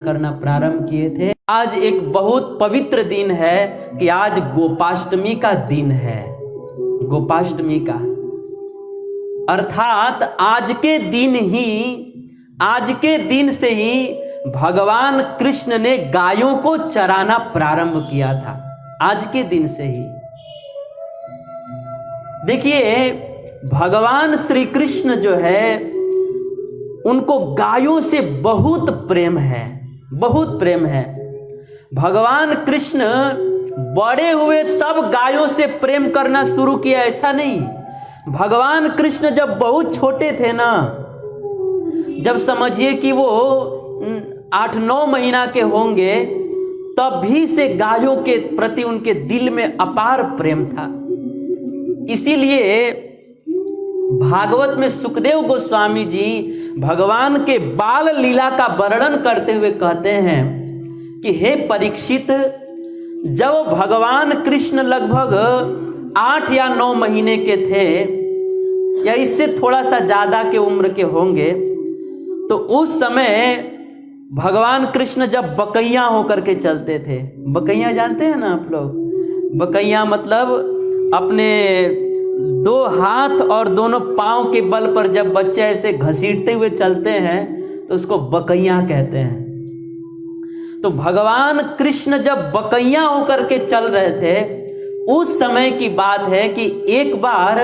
करना प्रारंभ किए थे। आज एक बहुत पवित्र दिन है कि आज गोपाष्टमी का दिन है। गोपाष्टमी का अर्थात आज के दिन से ही भगवान कृष्ण ने गायों को चराना प्रारंभ किया था। आज के दिन से ही देखिए, भगवान श्री कृष्ण जो है उनको गायों से बहुत प्रेम है, बहुत प्रेम है। भगवान कृष्ण बड़े हुए तब गायों से प्रेम करना शुरू किया, ऐसा नहीं। भगवान कृष्ण जब बहुत छोटे थे ना, जब समझिए कि वो 8-9 महीना के होंगे, तब भी से गायों के प्रति उनके दिल में अपार प्रेम था। इसीलिए भागवत में सुखदेव गोस्वामी जी भगवान के बाल लीला का वर्णन करते हुए कहते हैं कि हे परीक्षित, जब भगवान कृष्ण लगभग 8 या 9 महीने के थे या इससे थोड़ा सा ज्यादा के उम्र के होंगे, तो उस समय भगवान कृष्ण जब बकैया होकर के चलते थे। बकैया जानते हैं ना आप लोग? बकैया मतलब अपने 2 हाथ और दोनों पांव के बल पर जब बच्चे ऐसे घसीटते हुए चलते हैं तो उसको बकैया कहते हैं। तो भगवान कृष्ण जब बकैया होकर के चल रहे थे, उस समय की बात है कि एक बार,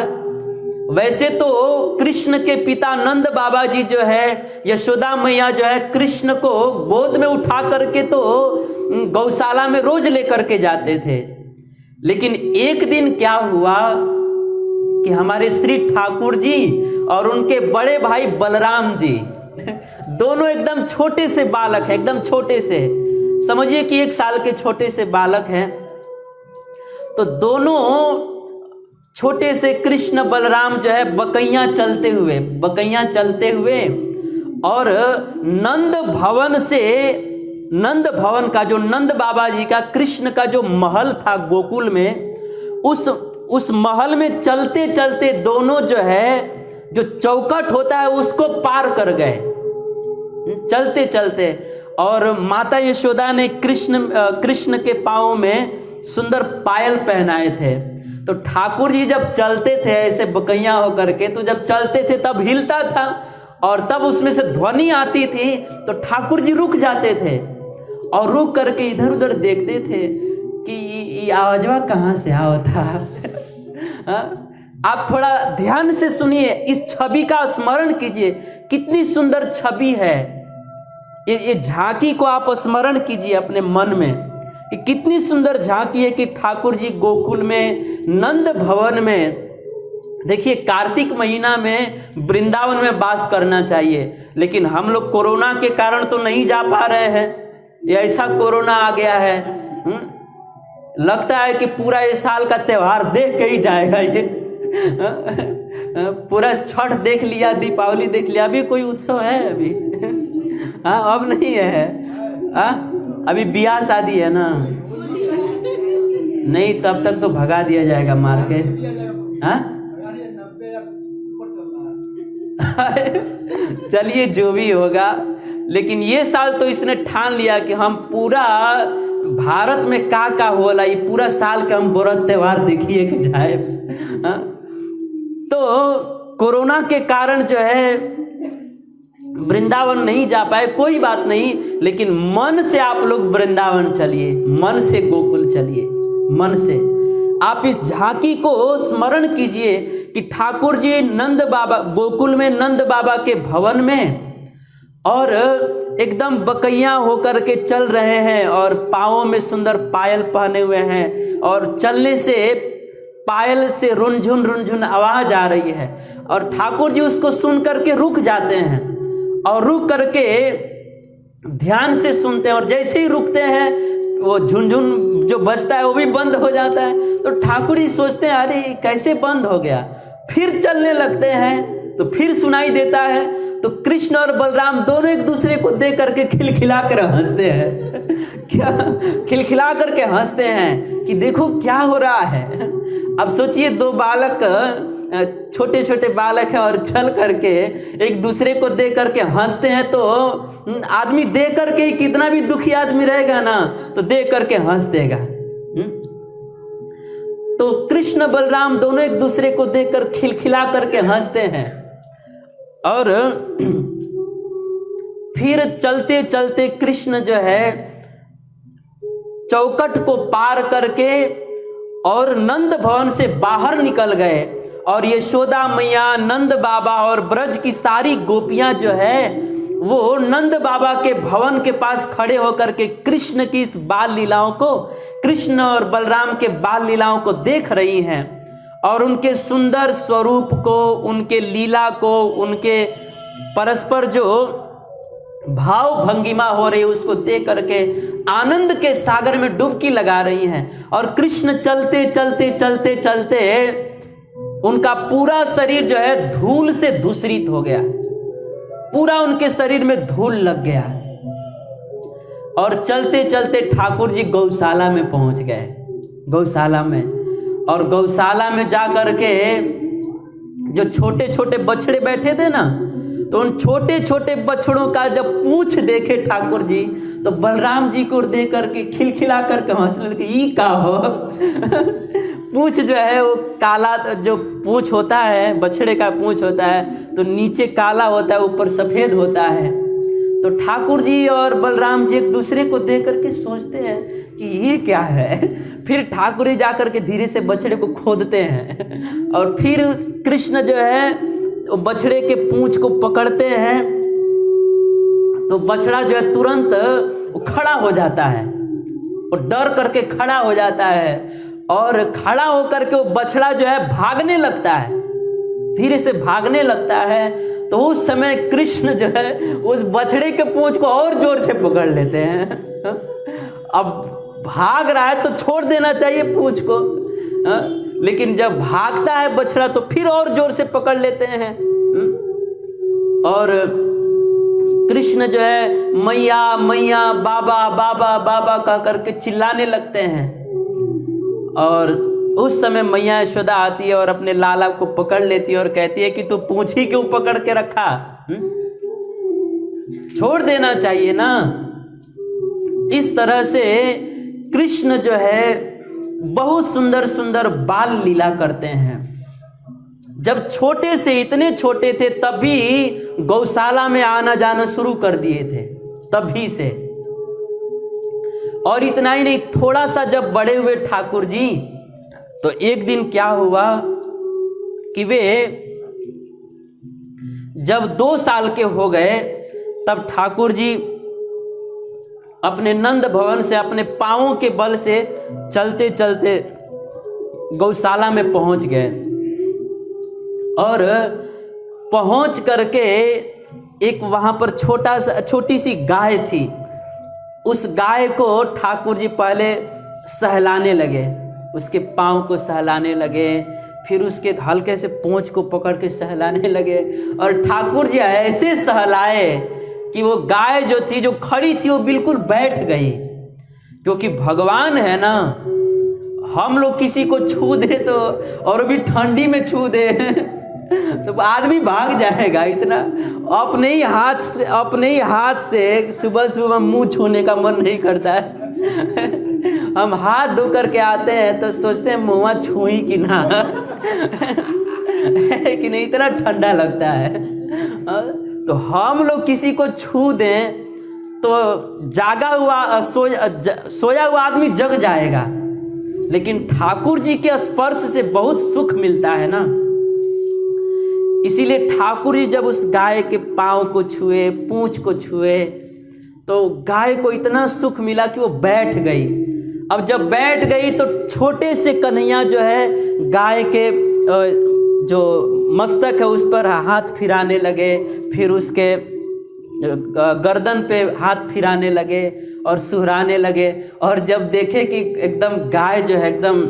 वैसे तो कृष्ण के पिता नंद बाबा जी जो है, यशोदा मैया जो है, कृष्ण को गोद में उठा करके तो गौशाला में रोज लेकर के जाते थे। लेकिन एक दिन क्या हुआ कि हमारे श्री ठाकुर जी और उनके बड़े भाई बलराम जी दोनों एकदम छोटे से बालक हैं, एकदम छोटे से, समझिए कि 1 साल के छोटे से बालक हैं। तो दोनों छोटे से कृष्ण बलराम जो है बकैया चलते हुए और नंद भवन का, जो नंद बाबा जी का, कृष्ण का जो महल था गोकुल में, उस महल में चलते चलते दोनों जो है, जो चौखट होता है उसको पार कर गए चलते चलते। और माता यशोदा ने कृष्ण के पांव में सुंदर पायल पहनाए थे। तो ठाकुर जी जब चलते थे ऐसे बकैया होकर के, तो जब चलते थे तब हिलता था और तब उसमें से ध्वनि आती थी, तो ठाकुर जी रुक जाते थे और रुक करके इधर उधर देखते थे कि ये आवाजवा कहाँ से आवता। आप थोड़ा ध्यान से सुनिए, इस छवि का स्मरण कीजिए, कितनी सुंदर छवि है। ये झांकी को आप स्मरण कीजिए अपने मन में, कि कितनी सुंदर झांकी है कि ठाकुर जी गोकुल में, नंद भवन में। देखिए, कार्तिक महीना में वृंदावन में वास करना चाहिए, लेकिन हम लोग कोरोना के कारण तो नहीं जा पा रहे हैं। ये ऐसा कोरोना आ गया है, लगता है कि पूरा ये साल का त्योहार देख के ही जाएगा। ये पूरा छठ देख लिया, दीपावली देख लिया, अभी कोई उत्सव है अभी? हाँ, अब नहीं है। अभी ब्याह शादी है ना, नहीं तब तक तो भगा दिया जाएगा मार के। चलिए जो भी होगा, लेकिन ये साल तो इसने ठान लिया कि हम पूरा भारत में का होला, ये पूरा साल के हम व्रत त्योहार देखिए कि जाए। तो कोरोना के कारण जो है वृंदावन नहीं जा पाए, कोई बात नहीं, लेकिन मन से आप लोग वृंदावन चलिए, मन से गोकुल चलिए, मन से आप इस झांकी को स्मरण कीजिए कि ठाकुर जी नंद बाबा, गोकुल में नंद बाबा के भवन में, और एकदम बकैया होकर के चल रहे हैं और पाँवों में सुंदर पायल पहने हुए हैं, और चलने से पायल से रुनझुन आवाज आ रही है, और ठाकुर जी उसको सुन करके रुक जाते हैं और रुक करके ध्यान से सुनते हैं। और जैसे ही रुकते हैं वो झुनझुन जो बजता है वो भी बंद हो जाता है। तो ठाकुर जी सोचते हैं, अरे कैसे बंद हो गया? फिर चलने लगते हैं तो फिर सुनाई देता है। तो कृष्ण और बलराम दोनों एक दूसरे को देख करके खिलखिला कर हंसते हैं। क्या खिलखिला करके हंसते हैं कि देखो क्या हो रहा है। अब सोचिए, 2 बालक छोटे छोटे बालक हैं और चल करके एक दूसरे को देख करके हंसते हैं, तो आदमी देख करके कितना भी दुखी आदमी रहेगा ना तो देख करके हंस देगा। तो कृष्ण बलराम दोनों एक दूसरे को देखकर खिलखिला करके हंसते हैं। और फिर चलते चलते कृष्ण जो है चौखट को पार करके और नंद भवन से बाहर निकल गए, और यशोदा मैया, नंद बाबा और ब्रज की सारी गोपियां जो है वो नंद बाबा के भवन के पास खड़े होकर के कृष्ण की इस बाल लीलाओं को, कृष्ण और बलराम के बाल लीलाओं को देख रही हैं, और उनके सुंदर स्वरूप को, उनके लीला को, उनके परस्पर जो भाव भंगिमा हो रही है उसको देख करके आनंद के सागर में डुबकी लगा रही हैं। और कृष्ण चलते चलते चलते चलते उनका पूरा शरीर जो है धूल से धूसरित हो गया, पूरा उनके शरीर में धूल लग गया। और चलते चलते ठाकुर जी गौशाला में पहुंच गए, गौशाला में। और गौशाला में जा करके जो छोटे छोटे बछड़े बैठे थे ना, तो उन छोटे छोटे बछड़ों का जब पूंछ देखे ठाकुर जी, तो बलराम जी को देख करके खिलखिला करके हंसने लगे। ई का हो पूंछ जो है वो काला, जो पूंछ होता है बछड़े का पूंछ होता है तो नीचे काला होता है, ऊपर सफेद होता है। तो ठाकुर जी और बलराम जी एक दूसरे को देख करके सोचते हैं कि ये क्या है। फिर ठाकुर जी जाकर के धीरे से बछड़े को खोदते हैं, और फिर कृष्ण जो है तो बछड़े के पूंछ को पकड़ते हैं, तो बछड़ा जो है तुरंत वो खड़ा हो जाता है, वो डर करके खड़ा हो जाता है, और खड़ा होकर के वो बछड़ा जो है भागने लगता है, धीरे से भागने लगता है। तो उस समय कृष्ण जो है उस बछड़े के पूंछ को और जोर से पकड़ लेते हैं। अब भाग रहा है तो छोड़ देना चाहिए पूंछ को, लेकिन जब भागता है बछड़ा तो फिर और जोर से पकड़ लेते हैं। और कृष्ण जो है मैया मैया, बाबा बाबा बाबा कह करके चिल्लाने लगते हैं। और उस समय मैया यशोदा आती है और अपने लाला को पकड़ लेती है और कहती है कि तू पूंछ ही क्यों पकड़ के रखा, छोड़ देना चाहिए ना। इस तरह से कृष्ण जो है बहुत सुंदर सुंदर बाल लीला करते हैं। जब छोटे से, इतने छोटे थे तभी गौशाला में आना जाना शुरू कर दिए थे, तभी से। और इतना ही नहीं, थोड़ा सा जब बड़े हुए ठाकुर जी, तो एक दिन क्या हुआ कि वे जब 2 साल के हो गए तब ठाकुर जी अपने नंद भवन से अपने पांवों के बल से चलते चलते गौशाला में पहुंच गए। और पहुंच करके एक वहां पर छोटी सी गाय थी, उस गाय को ठाकुर जी पहले सहलाने लगे, उसके पांव को सहलाने लगे, फिर उसके हल्के से पूंछ को पकड़ के सहलाने लगे। और ठाकुर जी ऐसे सहलाए कि वो गाय जो थी, जो खड़ी थी, वो बिल्कुल बैठ गई। क्योंकि भगवान है ना, हम लोग किसी को छू दे तो, और भी ठंडी में छू दे तो आदमी भाग जाएगा। इतना अपने ही हाथ से सुबह सुबह मुंह छूने का मन नहीं करता है। हम हाथ धो करके आते हैं तो सोचते हैं मुँह छुई कि ना कि नहीं, इतना ठंडा लगता है। तो हम लोग किसी को छू दें तो जागा हुआ सोया हुआ आदमी जग जाएगा, लेकिन ठाकुर जी के स्पर्श से बहुत सुख मिलता है ना। इसीलिए ठाकुर जी जब उस गाय के पांव को छुए, पूंछ को छुए, तो गाय को इतना सुख मिला कि वो बैठ गई। अब जब बैठ गई तो छोटे से कन्हैया जो है गाय के जो मस्तक है उस पर हाथ फिराने लगे, फिर उसके गर्दन पे हाथ फिराने लगे और सुहराने लगे। और जब देखे कि एकदम गाय जो है एकदम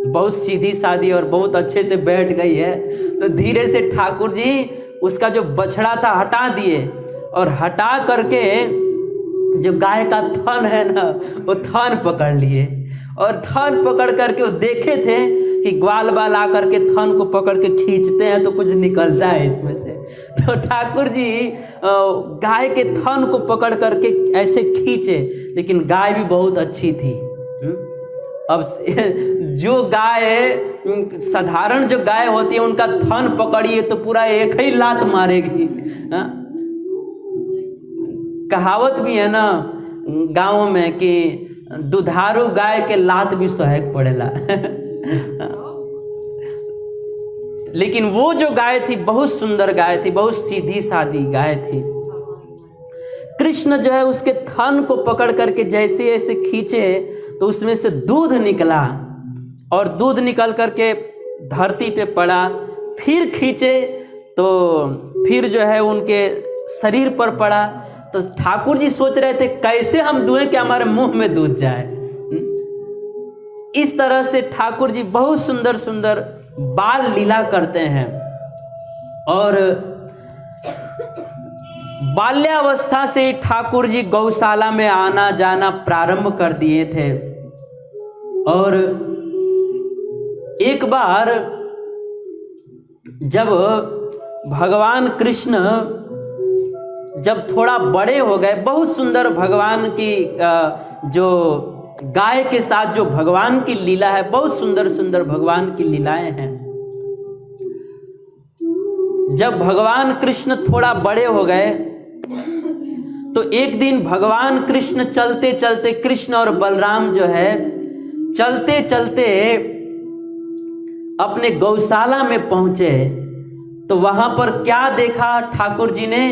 बहुत सीधी सादी और बहुत अच्छे से बैठ गई है, तो धीरे से ठाकुर जी उसका जो बछड़ा था हटा दिए, और हटा करके जो गाय का थन है ना, वो थन पकड़ लिए और थन पकड़ करके वो देखे थे कि ग्वाल बाल आकर के थन को पकड़ के खींचते हैं तो कुछ निकलता है इसमें से। तो ठाकुर जी गाय के थन को पकड़ करके ऐसे खींचे, लेकिन गाय भी बहुत अच्छी थी। अब जो गाय साधारण जो गाय होती है उनका थन पकड़िए तो पूरा एक ही लात मारेगी। कहावत भी है ना गाँव में कि दुधारू गाय के लात भी सहायक पड़ेला। लेकिन वो जो गाय थी बहुत सुंदर गाय थी, बहुत सीधी सादी गाय थी। कृष्ण जो है उसके थन को पकड़ करके जैसे ऐसे खींचे तो उसमें से दूध निकला, और दूध निकल करके धरती पे पड़ा। फिर खींचे तो फिर जो है उनके शरीर पर पड़ा। तो ठाकुर जी सोच रहे थे कैसे हम दुहें कि हमारे मुंह में दूध जाए। इस तरह से ठाकुर जी बहुत सुंदर सुंदर बाल लीला करते हैं। और बाल्यावस्था से ठाकुर जी गौशाला में आना जाना प्रारंभ कर दिए थे। और एक बार जब भगवान कृष्ण जब थोड़ा बड़े हो गए, बहुत सुंदर भगवान की जो गाय के साथ जो भगवान की लीला है, बहुत सुंदर सुंदर भगवान की लीलाएं हैं। जब भगवान कृष्ण थोड़ा बड़े हो गए तो एक दिन भगवान कृष्ण चलते चलते, कृष्ण और बलराम जो है चलते चलते अपने गौशाला में पहुंचे। तो वहां पर क्या देखा ठाकुर जी ने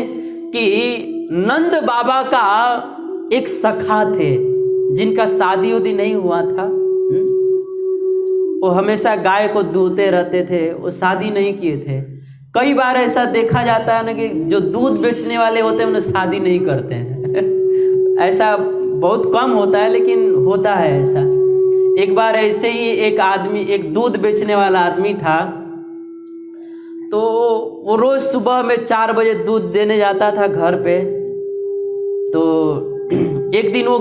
कि नंद बाबा का एक सखा थे जिनका शादी उदी नहीं हुआ था। वो हमेशा गाय को दूहते रहते थे, वो शादी नहीं किए थे। कई बार ऐसा देखा जाता है ना कि जो दूध बेचने वाले होते हैं उन्हें शादी नहीं करते हैं। ऐसा बहुत कम होता है लेकिन होता है ऐसा। एक बार ऐसे ही एक आदमी, एक दूध बेचने वाला आदमी था, तो वो रोज सुबह में 4 बजे दूध देने जाता था घर पे। तो एक दिन वो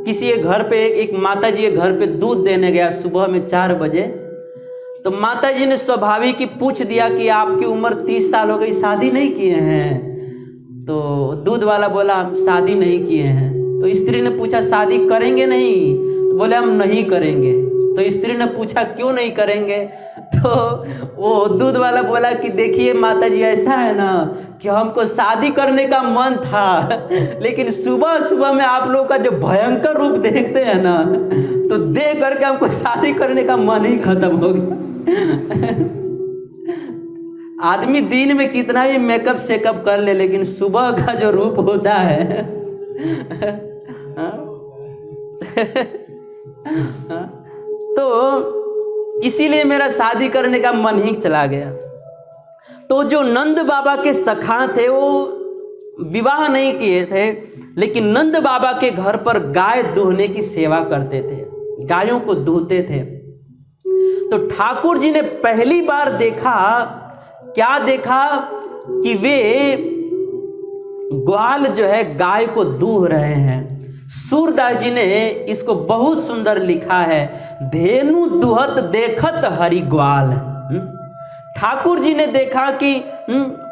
किसी के घर पे, एक माता जी के घर पे दूध देने गया सुबह में 4 बजे। तो माता जी ने स्वाभाविक ही पूछ दिया कि आपकी उम्र 30 साल हो गई, शादी नहीं किए हैं? तो दूध वाला बोला हम शादी नहीं किए हैं। तो स्त्री ने पूछा शादी करेंगे नहीं? तो बोले हम नहीं करेंगे। तो स्त्री ने पूछा क्यों नहीं करेंगे? तो वो दूध वाला बोला कि देखिए माता जी, ऐसा है ना कि हमको शादी करने का मन था, लेकिन सुबह सुबह में आप लोगों का जो भयंकर रूप देखते हैं ना, तो देख करके हमको शादी करने का मन ही खत्म हो गया। आदमी दिन में कितना भी मेकअप शेकअप कर ले, लेकिन सुबह का जो रूप होता है तो इसीलिए मेरा शादी करने का मन ही चला गया। तो जो नंद बाबा के सखा थे वो विवाह नहीं किए थे, लेकिन नंद बाबा के घर पर गाय दूहने की सेवा करते थे, गायों को दूहते थे। तो ठाकुर जी ने पहली बार देखा, क्या देखा कि वे ग्वाल जो है गाय को दूह रहे हैं। सूरदास जी ने इसको बहुत सुंदर लिखा है, धेनु दुहत देखत हरि ग्वाल। ठाकुर जी ने देखा कि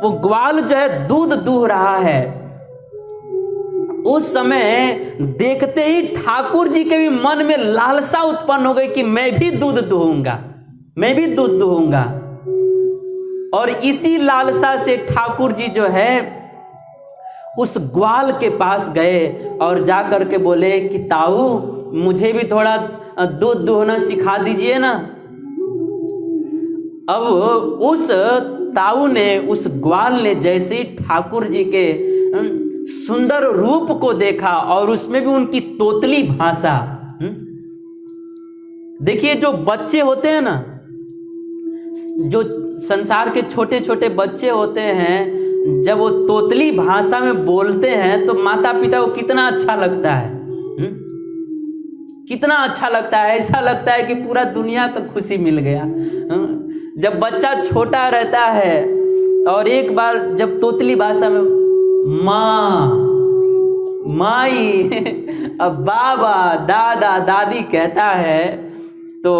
वो ग्वाल जो है दूध दूह रहा है। उस समय देखते ही ठाकुर जी के भी मन में लालसा उत्पन्न हो गई कि मैं भी दूध दूहूंगा, मैं भी दूध दूहूंगा। और इसी लालसा से ठाकुर जी जो है उस ग्वाल के पास गए और जा करके बोले कि ताऊ मुझे भी थोड़ा दूध दूहना सिखा दीजिए ना। अब उस ताऊ ने, उस ग्वाल ने जैसे ही ठाकुर जी के सुंदर रूप को देखा और उसमें भी उनकी तोतली भाषा, देखिए जो बच्चे होते हैं ना, जो संसार के छोटे छोटे बच्चे होते हैं, जब वो तोतली भाषा में बोलते हैं तो माता पिता को कितना अच्छा लगता है, कितना अच्छा लगता है। ऐसा लगता है कि पूरा दुनिया का खुशी मिल गया। जब बच्चा छोटा रहता है और एक बार जब तोतली भाषा में माँ माई, अब बाबा, दादा, दादी कहता है तो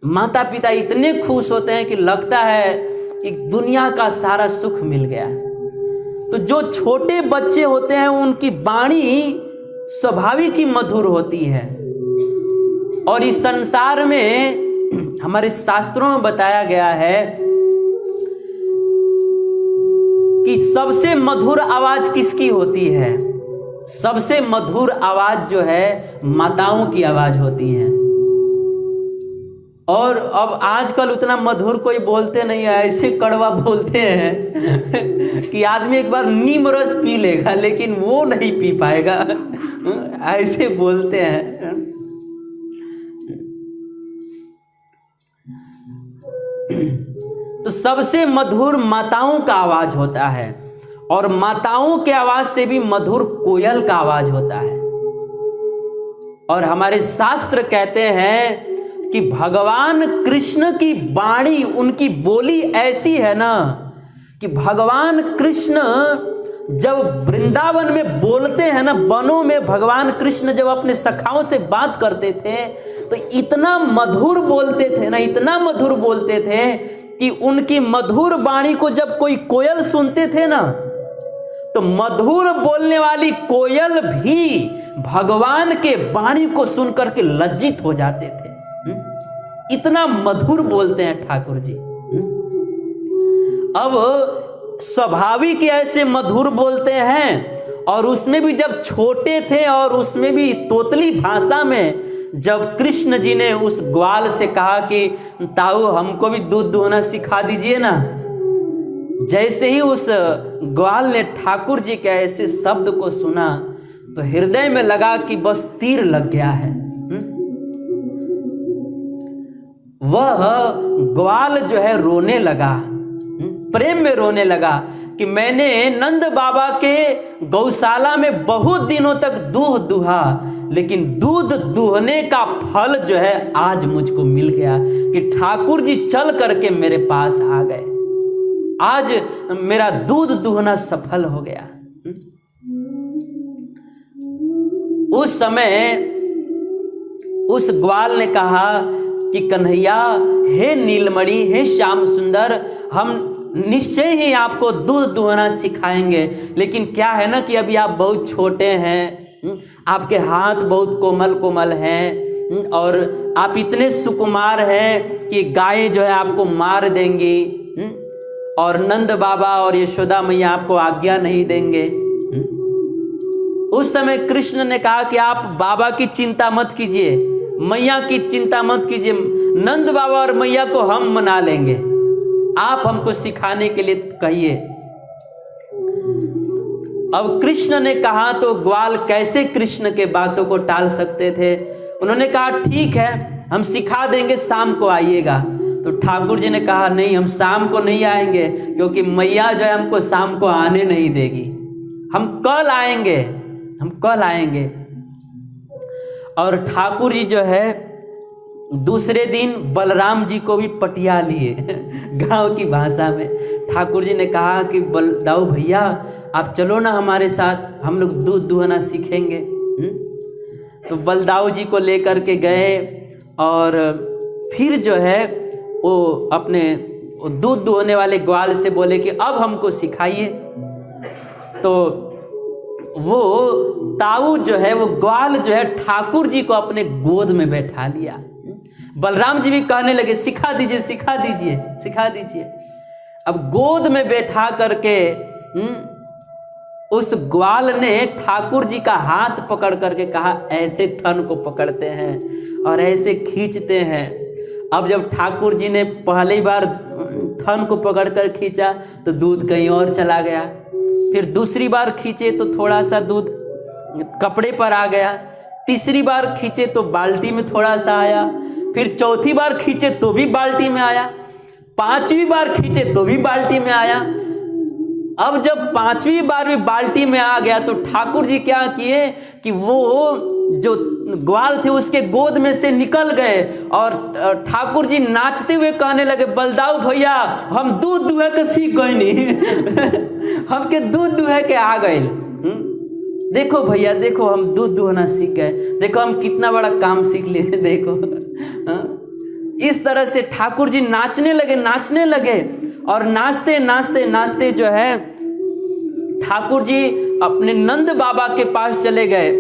माता पिता इतने खुश होते हैं कि लगता है कि दुनिया का सारा सुख मिल गया। तो जो छोटे बच्चे होते हैं उनकी वाणी स्वाभाविक ही मधुर होती है। और इस संसार में हमारे शास्त्रों में बताया गया है कि सबसे मधुर आवाज किसकी होती है? सबसे मधुर आवाज जो है माताओं की आवाज होती है। और अब आजकल उतना मधुर कोई बोलते नहीं है, ऐसे कड़वा बोलते हैं कि आदमी एक बार नीम रस पी लेगा लेकिन वो नहीं पी पाएगा, ऐसे बोलते हैं। तो सबसे मधुर माताओं का आवाज होता है, और माताओं के आवाज से भी मधुर कोयल का आवाज होता है। और हमारे शास्त्र कहते हैं कि भगवान कृष्ण की वाणी, उनकी बोली ऐसी है ना कि भगवान कृष्ण जब वृंदावन में बोलते हैं ना, वनों में भगवान कृष्ण जब अपने सखाओं से बात करते थे तो इतना मधुर बोलते थे ना, इतना मधुर बोलते थे कि उनकी मधुर वाणी को जब कोई कोयल सुनते थे ना तो मधुर बोलने वाली कोयल भी भगवान के वाणी को सुनकर के लज्जित हो जाते थे। इतना मधुर बोलते हैं ठाकुर जी। अब स्वाभाविक ऐसे मधुर बोलते हैं, और उसमें भी जब छोटे थे और उसमें भी तोतली भाषा में जब कृष्ण जी ने उस ग्वाल से कहा कि ताऊ हमको भी दूध दुहना सिखा दीजिए ना, जैसे ही उस ग्वाल ने ठाकुर जी के ऐसे शब्द को सुना तो हृदय में लगा कि बस तीर लग गया है। वह ग्वाल जो है रोने लगा, प्रेम में रोने लगा कि मैंने नंद बाबा के गौशाला में बहुत दिनों तक दूध दुहा, लेकिन दूध दुहने का फल जो है आज मुझको मिल गया कि ठाकुर जी चल करके मेरे पास आ गए। आज मेरा दूध दुहना सफल हो गया। उस समय उस ग्वाल ने कहा कि कन्हैया, हे नीलमणि, हे श्याम सुंदर, हम निश्चय ही आपको दूध दुहना सिखाएंगे, लेकिन क्या है ना कि अभी आप बहुत छोटे हैं, आपके हाथ बहुत कोमल कोमल हैं, और आप इतने सुकुमार हैं कि गाय जो है आपको मार देंगी, और नंद बाबा और यशोदा मैया आपको आज्ञा नहीं देंगे। उस समय कृष्ण ने कहा कि आप बाबा की चिंता मत कीजिए, मैया की चिंता मत कीजिए, नंद बाबा और मैया को हम मना लेंगे, आप हमको सिखाने के लिए कहिए। अब कृष्ण ने कहा तो ग्वाल कैसे कृष्ण के बातों को टाल सकते थे। उन्होंने कहा ठीक है, हम सिखा देंगे, शाम को आइएगा। तो ठाकुर जी ने कहा नहीं, हम शाम को नहीं आएंगे, क्योंकि मैया जो है हमको शाम को आने नहीं देगी, हम कल आएंगे, हम कल आएंगे। और ठाकुर जी जो है दूसरे दिन बलराम जी को भी पटिया लिए गांव की भाषा में। ठाकुर जी ने कहा कि बलदाऊ भैया आप चलो ना हमारे साथ, हम लोग दूध दुहना सीखेंगे। तो बलदाऊ जी को लेकर के गए, और फिर जो है वो अपने दूध दुहने वाले ग्वाल से बोले कि अब हमको सिखाइए। तो वो ताऊ जो है, वो ग्वाल जो है ठाकुर जी को अपने गोद में बैठा लिया। बलराम जी भी कहने लगे सिखा दीजिए, सिखा दीजिए, सिखा दीजिए। अब गोद में बैठा करके उस ग्वाल ने ठाकुर जी का हाथ पकड़ करके कहा ऐसे थन को पकड़ते हैं और ऐसे खींचते हैं। अब जब ठाकुर जी ने पहली बार थन को पकड़कर खींचा तो दूध कहीं और चला गया, फिर दूसरी बार खींचे तो थोड़ा सा दूध कपड़े पर आ गया, तीसरी बार खींचे तो बाल्टी में थोड़ा सा आया, फिर चौथी बार खींचे तो भी बाल्टी में आया, पांचवी बार खींचे तो भी बाल्टी में आया। अब जब पांचवी बार भी बाल्टी में आ गया तो ठाकुर जी क्या किए कि वो जो ग्वाल थे उसके गोद में से निकल गए और ठाकुर जी नाचते हुए कहने लगे बलदाऊ भैया हम दूध दुहे के सीख गए नहीं हमके दूध दुहे के आ गए। देखो भैया, देखो हम दूध दुहना सीख गए, देखो हम कितना बड़ा काम सीख लिए, देखो। इस तरह से ठाकुर जी नाचने लगे और नाचते नाचते नाचते जो है ठाकुर जी अपने नंद बाबा के पास चले गए,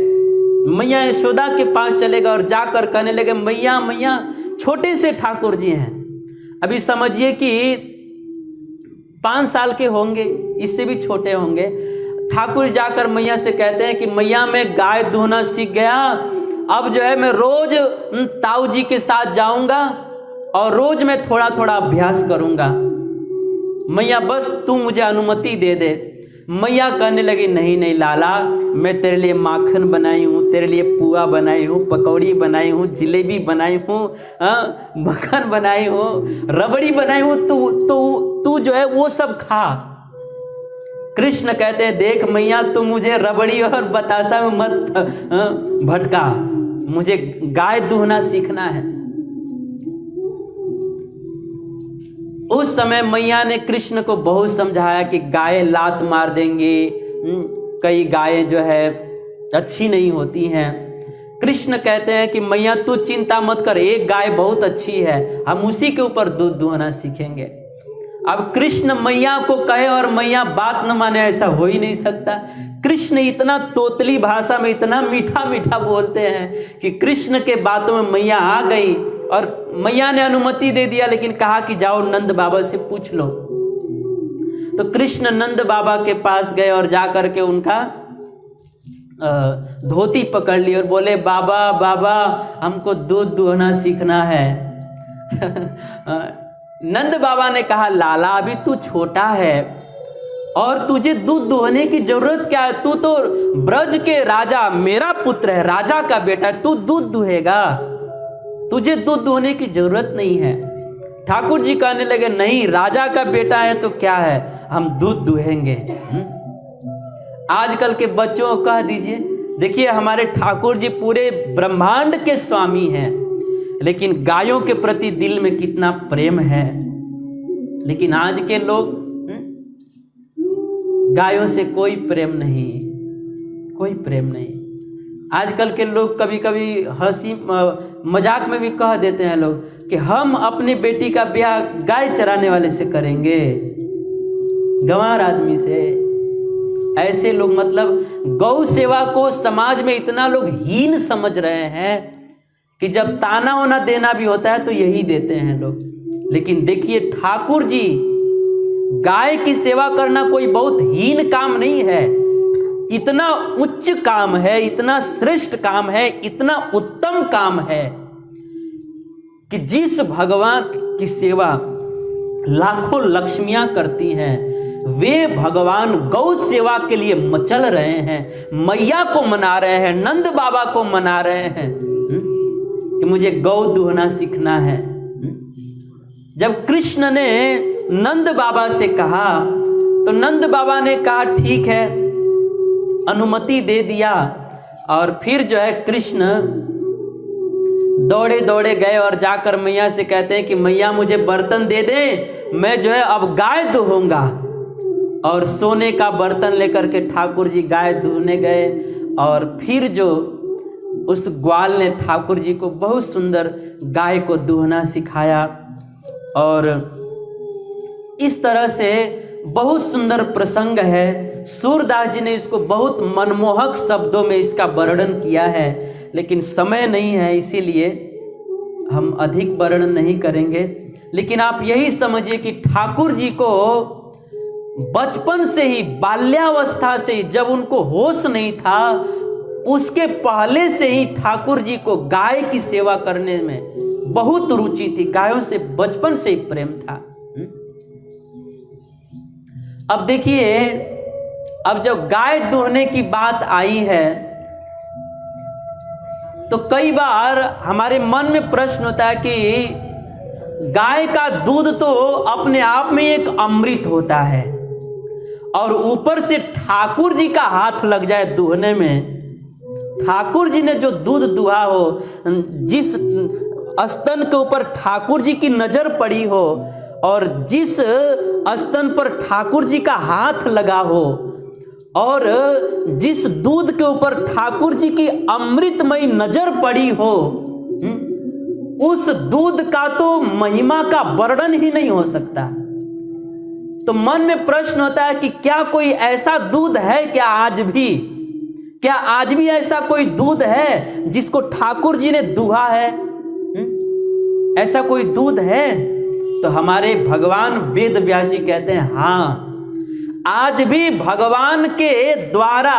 मैया यशोदा के पास चले गए और जाकर कहने लगे, मैया मैया, छोटे से ठाकुर जी हैं, अभी समझिए कि 5 साल के होंगे, इससे भी छोटे होंगे। ठाकुर जाकर मैया से कहते हैं कि मैया मैं गाय दूहना सीख गया, अब जो है मैं रोज ताऊ जी के साथ जाऊंगा और रोज मैं थोड़ा थोड़ा अभ्यास करूंगा, मैया बस तू मुझे अनुमति दे दे। मैया कहने लगी, नहीं नहीं लाला, मैं तेरे लिए माखन बनाई हूँ, तेरे लिए पुआ बनाई हूँ, पकौड़ी बनाई हूँ, जिलेबी बनाई हूँ, मक्खन बनाई हूँ, रबड़ी बनाई हूँ, तू जो है वो सब खा। कृष्ण कहते हैं, देख मैया, तुम मुझे रबड़ी और बतासा में मत भटका, मुझे गाय दूहना सीखना है। उस समय मैया ने कृष्ण को बहुत समझाया कि गाय लात मार देंगे, कई गायें जो है अच्छी नहीं होती हैं। कृष्ण कहते हैं कि मैया तू चिंता मत कर, एक गाय बहुत अच्छी है, हम उसी के ऊपर दूध दुहना सीखेंगे। अब कृष्ण मैया को कहे और मैया बात न माने, ऐसा हो ही नहीं सकता। कृष्ण इतना तोतली भाषा में इतना मीठा मीठा बोलते हैं कि कृष्ण के बातों में मैया आ गई और मैया ने अनुमति दे दिया, लेकिन कहा कि जाओ नंद बाबा से पूछ लो। तो कृष्ण नंद बाबा के पास गए और जाकर के उनका धोती पकड़ ली और बोले, बाबा बाबा हमको दूध दुहना सीखना है। नंद बाबा ने कहा, लाला अभी तू छोटा है और तुझे दूध दुहने की जरूरत क्या है, तू तो ब्रज के राजा, मेरा पुत्र है, राजा का बेटा है, तू दूध दुहेगा, तुझे दूध दुहने की जरूरत नहीं है। ठाकुर जी कहने लगे, नहीं, राजा का बेटा है तो क्या है, हम दूध दुहेंगे। आजकल के बच्चों को कह दीजिए, देखिए हमारे ठाकुर जी पूरे ब्रह्मांड के स्वामी हैं, लेकिन गायों के प्रति दिल में कितना प्रेम है। लेकिन आज के लोग गायों से कोई प्रेम नहीं, कोई प्रेम नहीं। आजकल के लोग कभी कभी हंसी मजाक में भी कह देते हैं लोग कि हम अपनी बेटी का ब्याह गाय चराने वाले से करेंगे, गंवार आदमी से। ऐसे लोग, मतलब गौ सेवा को समाज में इतना लोग हीन समझ रहे हैं कि जब ताना वाना देना भी होता है तो यही देते हैं लोग। लेकिन देखिए ठाकुर जी, गाय की सेवा करना कोई बहुत हीन काम नहीं है, इतना उच्च काम है, इतना श्रेष्ठ काम है, इतना उत्तम काम है कि जिस भगवान की सेवा लाखों लक्ष्मियां करती हैं, वे भगवान गौ सेवा के लिए मचल रहे हैं, मैया को मना रहे हैं, नंद बाबा को मना रहे हैं कि मुझे गौ दुहना सीखना है। जब कृष्ण ने नंद बाबा से कहा तो नंद बाबा ने कहा ठीक है, अनुमति दे दिया। और फिर जो है कृष्ण दौड़े दौड़े गए और जाकर मैया से कहते हैं कि मैया मुझे बर्तन दे दे, मैं जो है अब गाय दुहूंगा। और सोने का बर्तन लेकर के ठाकुर जी गाय दुहने गए और फिर जो उस ग्वाल ने ठाकुर जी को बहुत सुंदर गाय को दुहना सिखाया। और इस तरह से बहुत सुंदर प्रसंग है। सूरदास जी ने इसको बहुत मनमोहक शब्दों में इसका वर्णन किया है, लेकिन समय नहीं है इसीलिए हम अधिक वर्णन नहीं करेंगे। लेकिन आप यही समझिए कि ठाकुर जी को बचपन से ही, बाल्यावस्था से ही, जब उनको होश नहीं था उसके पहले से ही ठाकुर जी को गाय की सेवा करने में बहुत रुचि थी, गायों से बचपन से ही प्रेम था। अब देखिए, अब जब गाय दुहने की बात आई है तो कई बार हमारे मन में प्रश्न होता है कि गाय का दूध तो अपने आप में एक अमृत होता है और ऊपर से ठाकुर जी का हाथ लग जाए दुहने में, ठाकुर जी ने जो दूध दुहा हो, जिस स्तन के ऊपर ठाकुर जी की नजर पड़ी हो और जिस स्तन पर ठाकुर जी का हाथ लगा हो, और जिस दूध के ऊपर ठाकुर जी की अमृतमयी नजर पड़ी हो, उस दूध का तो महिमा का वर्णन ही नहीं हो सकता। तो मन में प्रश्न होता है कि क्या कोई ऐसा दूध है क्या आज भी? क्या आज भी ऐसा कोई दूध है जिसको ठाकुर जी ने दुहा है? ऐसा कोई दूध है? तो हमारे भगवान वेद व्यास जी कहते हैं हाँ, आज भी भगवान के द्वारा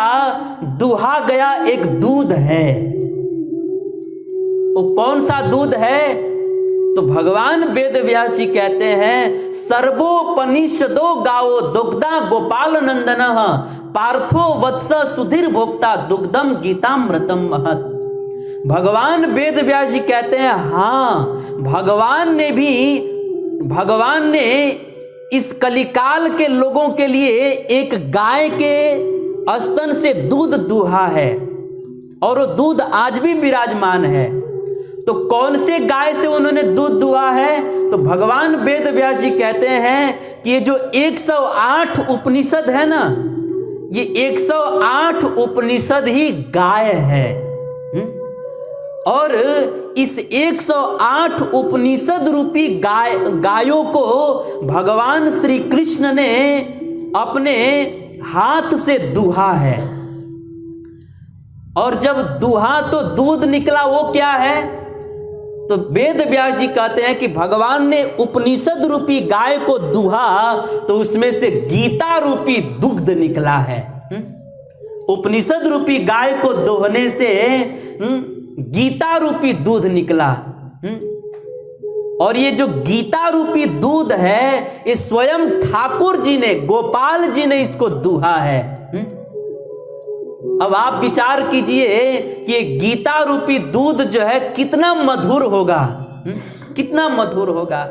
दुहा गया एक दूध है। वो कौन सा दूध है? तो भगवान वेद व्यास जी कहते हैं सर्वोपनिषदो गावो दुग्धा गोपाल नंदन पार्थो वत्स सुधीर भोक्ता दुग्धम गीतामृतम महत। भगवान वेद व्यास जी कहते हैं हाँ, भगवान ने इस कलिकाल के लोगों के लिए एक गाय के स्तन से दूध दुहा है और वो दूध आज भी विराजमान है। तो कौन से गाय से उन्होंने दूध दुहा है? तो भगवान वेद व्यास जी कहते हैं कि ये जो 108 उपनिषद है ना, ये 108 उपनिषद ही गाय है। और इस 108 उपनिषद रूपी गायों को भगवान श्री कृष्ण ने अपने हाथ से दुहा है। और जब दुहा तो दूध निकला, वो क्या है? तो वेद व्यास जी कहते हैं कि भगवान ने उपनिषद रूपी गाय को दुहा तो उसमें से गीता रूपी दुग्ध निकला है। उपनिषद रूपी गाय को दोहने से गीता रूपी दूध निकला। और ये जो गीता रूपी दूध है, ये स्वयं ठाकुर जी ने, गोपाल जी ने इसको दुहा है। अब आप विचार कीजिए कि ये गीता रूपी दूध जो है कितना मधुर होगा, कितना मधुर होगा।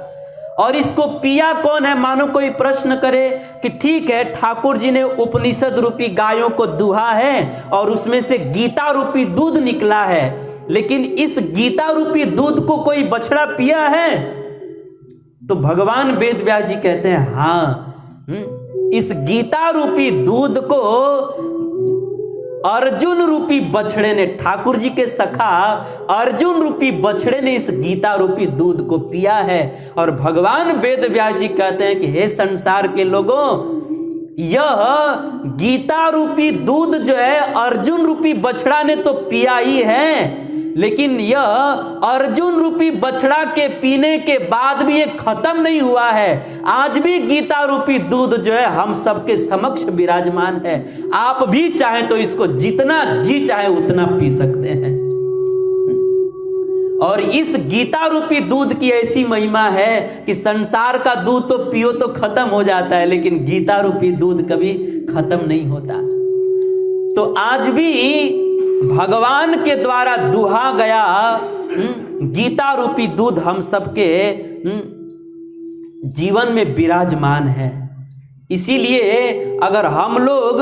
और इसको पिया कौन है? मानो कोई प्रश्न करे कि ठीक है, ठाकुर जी ने उपनिषद रूपी गायों को दुहा है और उसमें से गीता रूपी दूध निकला है, लेकिन इस गीता रूपी दूध को कोई बछड़ा पिया है? तो भगवान वेद व्यास जी कहते हैं हाँ, इस गीता रूपी दूध को अर्जुन रूपी बछड़े ने, ठाकुर जी के सखा अर्जुन रूपी बछड़े ने इस गीता रूपी दूध को पिया है। और भगवान वेद व्यास जी कहते हैं कि हे संसार के लोगों, यह गीता रूपी दूध जो है अर्जुन रूपी बछड़ा ने तो पिया ही है, लेकिन यह अर्जुन रूपी बछड़ा के पीने के बाद भी ये खत्म नहीं हुआ है। आज भी गीता रूपी दूध जो है हम सबके समक्ष विराजमान है। आप भी चाहें तो इसको जितना जी चाहे उतना पी सकते हैं। और इस गीता रूपी दूध की ऐसी महिमा है कि संसार का दूध तो पियो तो खत्म हो जाता है, लेकिन गीता रूपी दूध कभी खत्म नहीं होता। तो आज भी भगवान के द्वारा दुहा गया गीता रूपी दूध हम सबके जीवन में विराजमान है। इसीलिए अगर हम लोग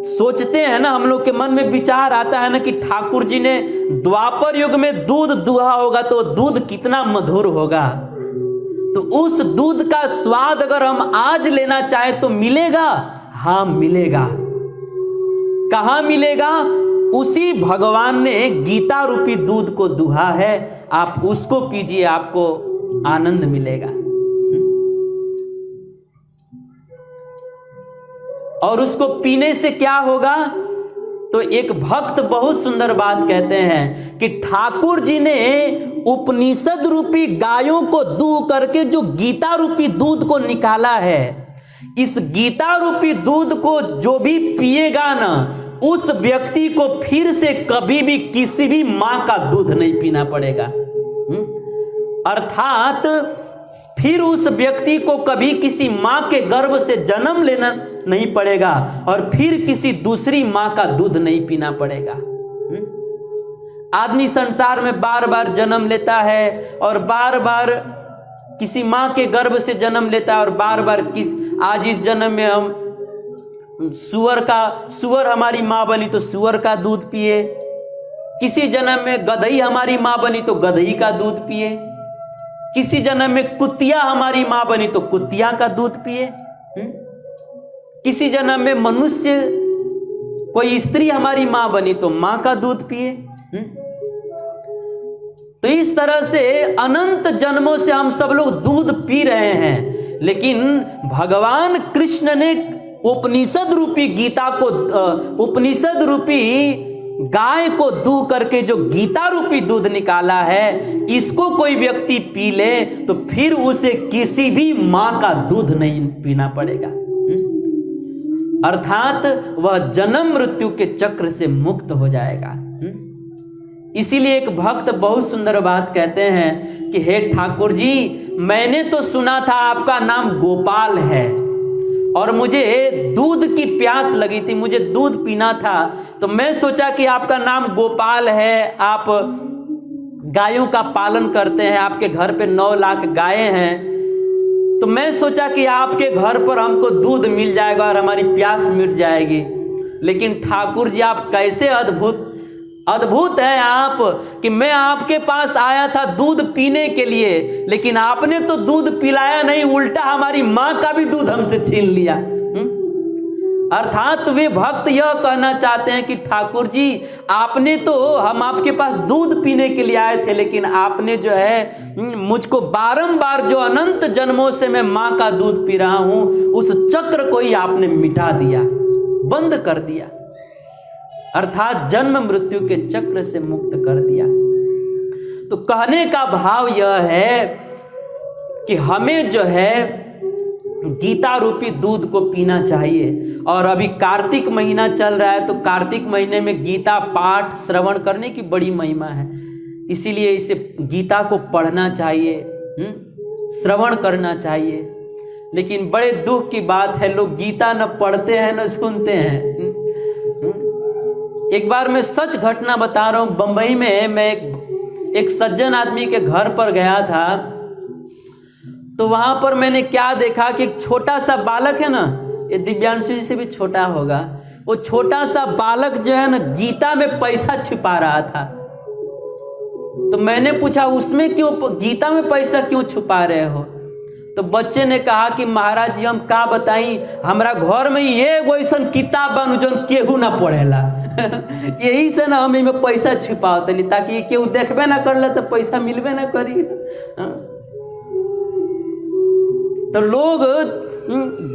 सोचते हैं ना, हम लोग के मन में विचार आता है ना कि ठाकुर जी ने द्वापर युग में दूध दुहा होगा तो दूध कितना मधुर होगा, तो उस दूध का स्वाद अगर हम आज लेना चाहें तो मिलेगा? हाँ मिलेगा। कहां मिलेगा? उसी भगवान ने गीता रूपी दूध को दुहा है, आप उसको पीजिए, आपको आनंद मिलेगा। और उसको पीने से क्या होगा? तो एक भक्त बहुत सुंदर बात कहते हैं कि ठाकुर जी ने उपनिषद रूपी गायों को दूह करके जो गीता रूपी दूध को निकाला है, इस गीता रूपी दूध को जो भी पिएगा ना, उस व्यक्ति को फिर से कभी भी किसी भी मां का दूध नहीं पीना पड़ेगा। अर्थात फिर उस व्यक्ति को कभी किसी मां के गर्भ से जन्म लेना नहीं पड़ेगा और फिर किसी दूसरी मां का दूध नहीं पीना पड़ेगा। आदमी संसार में बार बार जन्म लेता है और बार बार किसी मां के गर्भ से जन्म लेता है और बार बार आज इस जन्म में हम सुअर हमारी मां बनी तो सुअर का दूध पिए, किसी जन्म में गधई हमारी मां बनी तो गधई का दूध पिए, किसी जन्म में कुतिया हमारी मां बनी तो कुतिया का दूध पिए। किसी जन्म में मनुष्य, कोई स्त्री हमारी मां बनी तो मां का दूध पिए। तो इस तरह से अनंत जन्मों से हम सब लोग दूध पी रहे हैं, लेकिन भगवान कृष्ण ने उपनिषद रूपी गीता को, उपनिषद रूपी गाय को दूह करके जो गीता रूपी दूध निकाला है, इसको कोई व्यक्ति पी ले तो फिर उसे किसी भी मां का दूध नहीं पीना पड़ेगा, अर्थात वह जन्म मृत्यु के चक्र से मुक्त हो जाएगा। इसीलिए एक भक्त बहुत सुंदर बात कहते हैं कि हे ठाकुर जी, मैंने तो सुना था आपका नाम गोपाल है और मुझे दूध की प्यास लगी थी, मुझे दूध पीना था, तो मैं सोचा कि आपका नाम गोपाल है, आप गायों का पालन करते हैं, आपके घर पे 9 लाख गायें हैं, तो मैं सोचा कि आपके घर पर हमको दूध मिल जाएगा और हमारी प्यास मिट जाएगी। लेकिन ठाकुर जी आप कैसे अद्भुत है आप, कि मैं आपके पास आया था दूध पीने के लिए, लेकिन आपने तो दूध पिलाया नहीं, उल्टा हमारी मां का भी दूध हमसे छीन लिया। अर्थात वे भक्त यह कहना चाहते हैं कि ठाकुर जी आपने तो, हम आपके पास दूध पीने के लिए आए थे, लेकिन आपने जो है मुझको बारंबार, जो अनंत जन्मों से मैं मां का दूध पी रहा हूं, उस चक्र को ही आपने मिटा दिया, बंद कर दिया, अर्थात जन्म मृत्यु के चक्र से मुक्त कर दिया। तो कहने का भाव यह है कि हमें जो है गीता रूपी दूध को पीना चाहिए। और अभी कार्तिक महीना चल रहा है, तो कार्तिक महीने में गीता पाठ श्रवण करने की बड़ी महिमा है, इसीलिए इसे गीता को पढ़ना चाहिए, श्रवण करना चाहिए। लेकिन बड़े दुख की बात है, लोग गीता न पढ़ते हैं न सुनते हैं। एक बार मैं सच घटना बता रहा हूं, बंबई में मैं एक सज्जन आदमी के घर पर गया था, तो वहां पर मैंने क्या देखा कि एक छोटा सा बालक है ना, ये दिव्यांशु जी से भी छोटा होगा, वो छोटा सा बालक जो है ना गीता में पैसा छिपा रहा था। तो मैंने पूछा उसमें क्यों, गीता में पैसा क्यों छुपा रहे हो? तो बच्चे ने कहा कि महाराज जी हम का बताई, हमारा घर में ये ऐसा किताब बन जो केहू ना पढ़ेला यही से ना हम इनमें पैसा छिपाते नहीं, ताकि केहू देखबे ना कर ले तो पैसा मिलबे ना करी। तो लोग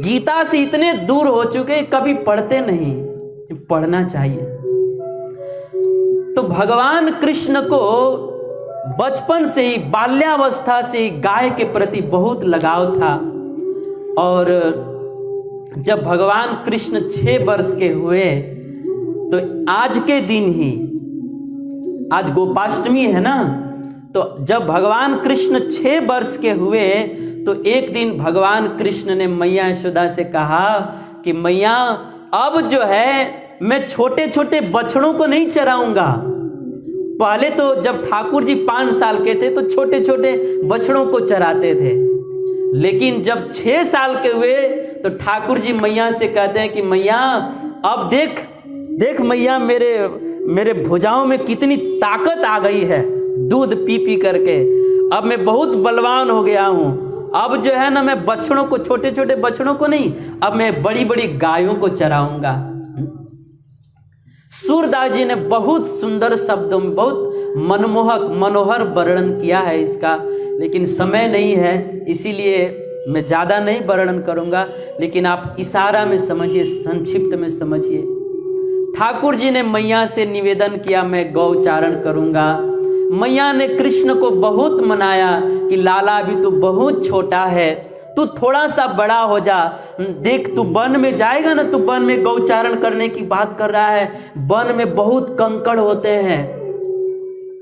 गीता से इतने दूर हो चुके, कभी पढ़ते नहीं, पढ़ना चाहिए। तो भगवान कृष्ण को बचपन से ही, बाल्यावस्था से ही गाय के प्रति बहुत लगाव था। और जब भगवान कृष्ण 6 वर्ष के हुए, तो आज के दिन ही, आज गोपाष्टमी है ना, तो जब भगवान कृष्ण 6 वर्ष के हुए, तो एक दिन भगवान कृष्ण ने मैया यशोदा से कहा कि मैया अब जो है मैं छोटे छोटे बछड़ों को नहीं चराऊंगा। पहले तो जब ठाकुर जी 5 साल के थे तो छोटे छोटे बछड़ों को चराते थे, लेकिन जब 6 साल के हुए तो ठाकुर जी मैया से कहते हैं कि मैया अब देख देख मैया मेरे भुजाओं में कितनी ताकत आ गई है, दूध पी पी करके अब मैं बहुत बलवान हो गया हूं। अब जो है ना मैं बछड़ों को, छोटे छोटे बछड़ों को नहीं, अब मैं बड़ी बड़ी गायों को चराऊंगा। सूरदास जी ने बहुत सुंदर शब्दों में बहुत मनोहर वर्णन किया है इसका, लेकिन समय नहीं है, इसीलिए मैं ज्यादा नहीं वर्णन करूंगा, लेकिन आप इशारा में समझिए, संक्षिप्त में समझिए। ठाकुर जी ने मैया से निवेदन किया मैं गौचारण करूंगा। मैया ने कृष्ण को बहुत मनाया कि लाला अभी तू बहुत छोटा है, तू थोड़ा सा बड़ा हो जा, देख तू वन में जाएगा ना, तू वन में गौचारण करने की बात कर रहा है, वन में बहुत कंकड़ होते हैं,